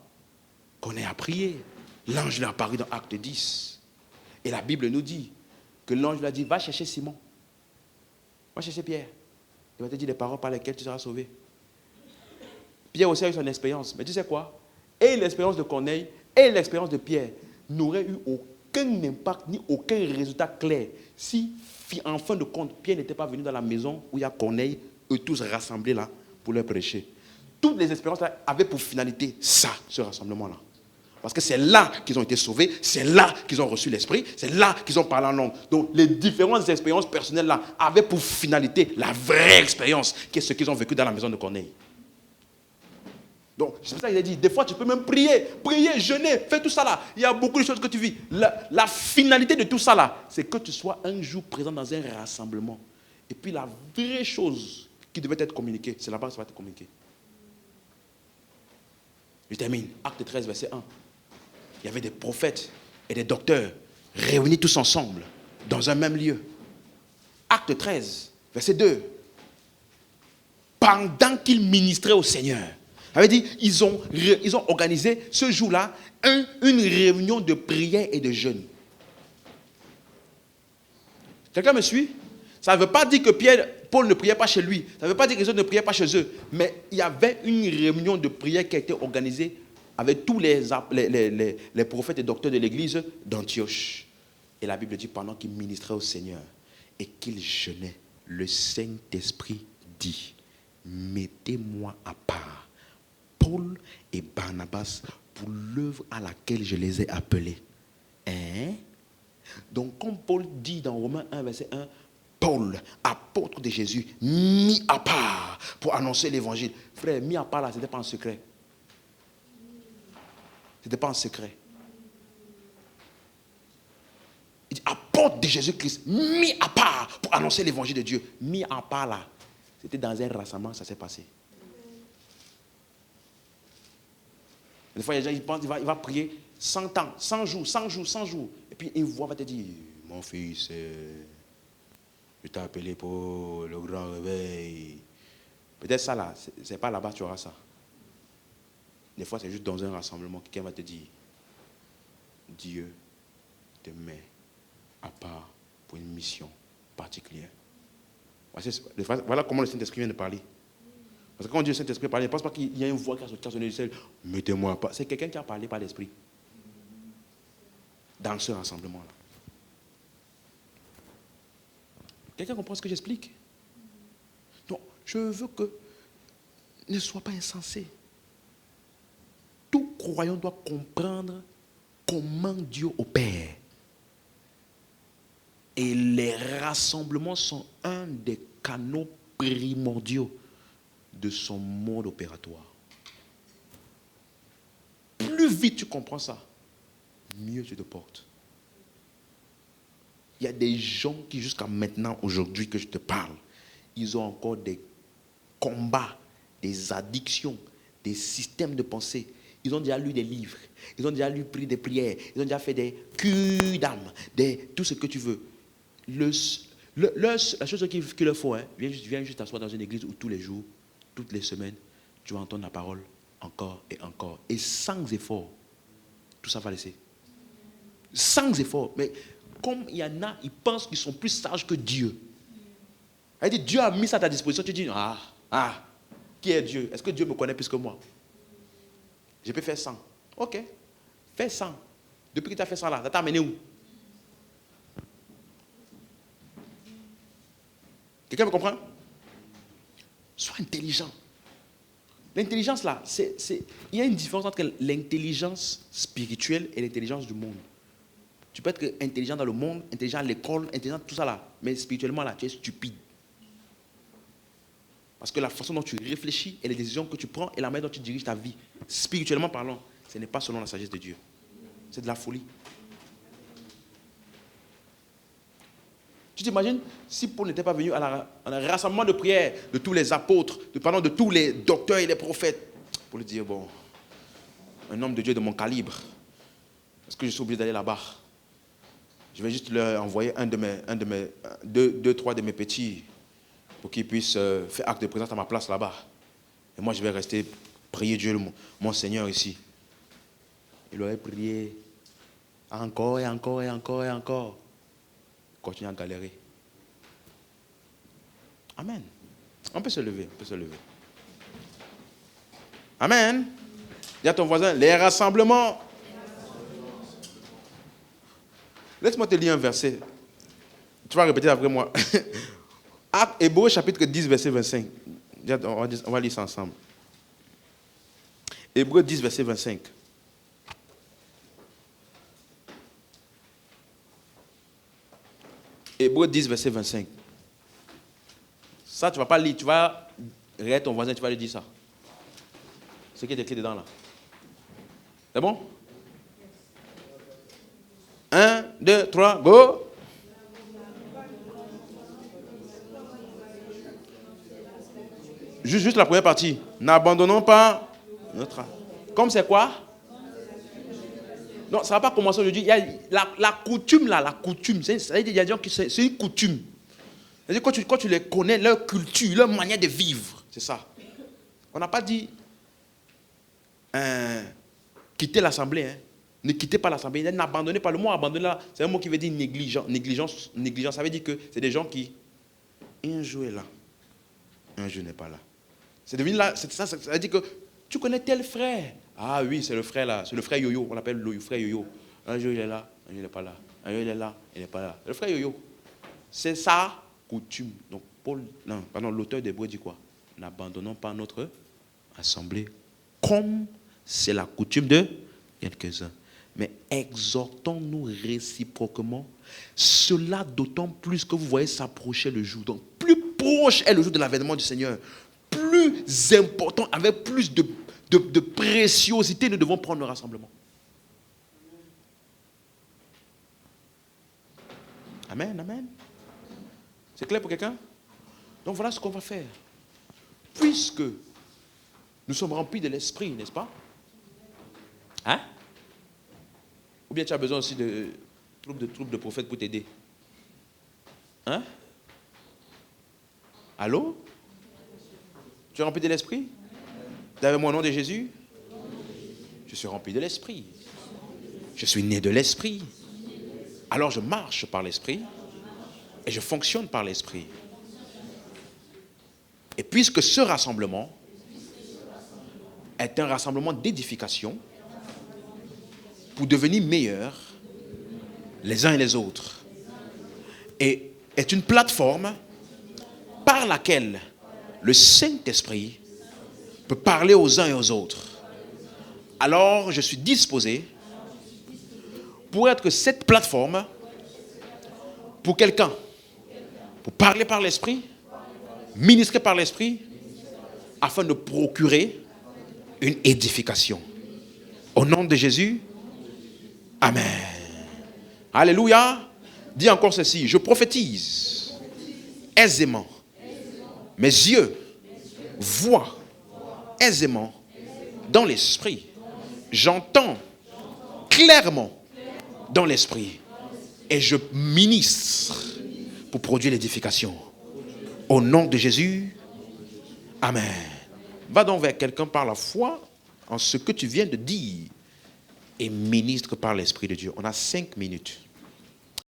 Corneille a prié. L'ange lui a apparu dans Acte 10. Et la Bible nous dit que l'ange lui a dit, va chercher Simon. Va chercher Pierre. Il va te dire les paroles par lesquelles tu seras sauvé. Pierre aussi a eu son expérience. Mais tu sais quoi? Et l'expérience de Corneille et l'expérience de Pierre n'auraient eu aucun impact ni aucun résultat clair si, en fin de compte, Pierre n'était pas venu dans la maison où il y a Corneille, eux tous rassemblés là pour leur prêcher. Toutes les expériences là avaient pour finalité ça, ce rassemblement-là. Parce que c'est là qu'ils ont été sauvés, c'est là qu'ils ont reçu l'esprit, c'est là qu'ils ont parlé en langue. Donc les différentes expériences personnelles là avaient pour finalité la vraie expérience, qui est ce qu'ils ont vécu dans la maison de Corneille. Donc c'est pour ça qu'il a dit, des fois tu peux même prier, jeûner, fais tout ça là. Il y a beaucoup de choses que tu vis. La finalité de tout ça là, c'est que tu sois un jour présent dans un rassemblement. Et puis la vraie chose qui devait être communiquée, c'est là-bas que ça va être communiqué. Je termine. Acte 13, verset 1. Il y avait des prophètes et des docteurs réunis tous ensemble dans un même lieu. Acte 13, verset 2. Pendant qu'ils ministraient au Seigneur. Ça veut dire, ils ont organisé ce jour-là une réunion de prière et de jeûne. Quelqu'un me suit? Ça ne veut pas dire que Paul ne priait pas chez lui. Ça ne veut pas dire que les autres ne priaient pas chez eux. Mais il y avait une réunion de prière qui a été organisée avec tous les prophètes et docteurs de l'église d'Antioche. Et la Bible dit, pendant qu'ils ministraient au Seigneur et qu'ils jeûnaient, le Saint-Esprit dit, mettez-moi à part Paul et Barnabas pour l'œuvre à laquelle je les ai appelés. Donc, comme Paul dit dans Romains 1, verset 1, Paul, apôtre de Jésus, mis à part pour annoncer l'évangile. Frère, mis à part là, ce n'était pas en secret. Ce n'était pas en secret. Il dit, apôtre de Jésus-Christ, mis à part pour annoncer l'évangile de Dieu. Mis à part là, c'était dans un rassemblement, ça s'est passé. Des fois, les gens ils pensent qu'il va prier 100 ans, 100 jours, 100 jours, 100 jours. Et puis une voix va te dire, mon fils, je t'ai appelé pour le grand réveil. Peut-être ça là, c'est pas là-bas que tu auras ça. Des fois, c'est juste dans un rassemblement, quelqu'un va te dire, Dieu te met à part pour une mission particulière. Voilà comment le Saint-Esprit vient de parler. Parce que quand Dieu le Saint-Esprit parle, il ne pense pas qu'il y a une voix qui a sonné du ciel. Mettez-moi à part. C'est quelqu'un qui a parlé par l'Esprit. Dans ce rassemblement-là. Quelqu'un comprend ce que j'explique? Donc, je veux que ne sois pas insensé. Tout croyant doit comprendre comment Dieu opère. Et les rassemblements sont un des canaux primordiaux de son mode opératoire. Plus vite tu comprends ça, mieux tu te portes. Il y a des gens qui jusqu'à maintenant, aujourd'hui que je te parle, ils ont encore des combats, des addictions, des systèmes de pensée. Ils ont déjà lu des livres, ils ont déjà pris des prières, ils ont déjà fait des cures d'âme, tout ce que tu veux. La chose qu'il leur faut, viens juste t'asseoir dans une église où tous les jours, toutes les semaines, tu vas entendre la parole encore et encore. Et sans effort, tout ça va laisser. Sans effort. Mais comme il y en a, ils pensent qu'ils sont plus sages que Dieu. Elle dit, Dieu a mis ça à ta disposition. Tu dis, Ah, qui est Dieu? Est-ce que Dieu me connaît plus que moi? Je peux faire 100. Ok, fais 100. Depuis que tu as fait 100 là, ça t'a amené où? Quelqu'un me comprend? Sois intelligent. L'intelligence là, il y a une différence entre l'intelligence spirituelle et l'intelligence du monde. Tu peux être intelligent dans le monde, intelligent à l'école, intelligent tout ça là, mais spirituellement là, tu es stupide. Parce que la façon dont tu réfléchis et les décisions que tu prends et la manière dont tu diriges ta vie, spirituellement parlant, ce n'est pas selon la sagesse de Dieu. C'est de la folie. Tu t'imagines si Paul n'était pas venu à un rassemblement de prière de tous les apôtres, de tous les docteurs et les prophètes, pour lui dire, bon, un homme de Dieu de mon calibre, est-ce que je suis obligé d'aller là-bas? Je vais juste leur envoyer deux, trois de mes petits pour qu'ils puissent faire acte de présence à ma place là-bas. Et moi, je vais rester prier Dieu, mon Seigneur ici. Il aurait prié encore et encore et encore et encore. Continue à galérer. Amen. On peut se lever, on peut se lever. Amen. Dis à ton voisin, les rassemblements. Laisse-moi te lire un verset. Tu vas répéter après moi. Hébreux chapitre 10, verset 25. On va lire ça ensemble. Hébreux 10, verset 25. Hébreux 10, verset 25. Ça, tu ne vas pas lire, tu vas regarder ton voisin, tu vas lui dire ça. Ce qui est écrit dedans là. C'est bon? 1, 2, 3, go! Juste la première partie. N'abandonnons pas notre âme. Comme c'est quoi? Non, ça ne va pas commencer aujourd'hui. Il y a la coutume là, la coutume. Il y a des gens qui c'est une coutume. C'est-à-dire quand tu les connais, leur culture, leur manière de vivre, c'est ça. On n'a pas dit quitter l'assemblée. Hein. Ne quittez pas l'assemblée. N'abandonnez pas. Le mot abandonner là, c'est un mot qui veut dire négligence. Négligence, ça veut dire que c'est des gens qui un jour est là, un jour n'est pas là. C'est devenu là, ça veut dire que tu connais tel frère. Ah oui, c'est le frère là, c'est le frère Yo-Yo, on l'appelle le frère Yo-Yo. Un jour il est là, un jour il n'est pas là. Un jour il est là, il n'est pas là. Le frère Yo-Yo. C'est ça, coutume. Donc l'auteur d'Hébreux dit quoi? N'abandonnons pas notre assemblée comme c'est la coutume de quelques-uns. Mais exhortons-nous réciproquement, cela d'autant plus que vous voyez s'approcher le jour. Donc plus proche est le jour de l'avènement du Seigneur, plus important, avec plus de préciosité, nous devons prendre le rassemblement. Amen, amen. C'est clair pour quelqu'un? Donc voilà ce qu'on va faire. Puisque nous sommes remplis de l'esprit, n'est-ce pas? Hein? Ou bien tu as besoin aussi de troupes de prophètes pour t'aider? Hein? Allô? Tu es rempli de l'esprit? Dans mon nom de Jésus? Je suis rempli de l'esprit. Je suis né de l'esprit. Alors je marche par l'esprit et je fonctionne par l'esprit. Et puisque ce rassemblement est un rassemblement d'édification pour devenir meilleurs les uns et les autres, et est une plateforme par laquelle le Saint-Esprit peut parler aux uns et aux autres. Alors, je suis disposé pour être cette plateforme pour quelqu'un, pour parler par l'Esprit, ministrer par l'Esprit, afin de procurer une édification. Au nom de Jésus, amen. Alléluia. Dis encore ceci, je prophétise aisément. Mes yeux voient aisément dans l'esprit. J'entends clairement dans l'esprit. Et je ministre pour produire l'édification. Au nom de Jésus, amen. Va donc vers quelqu'un par la foi en ce que tu viens de dire et ministre par l'Esprit de Dieu. On a 5 minutes.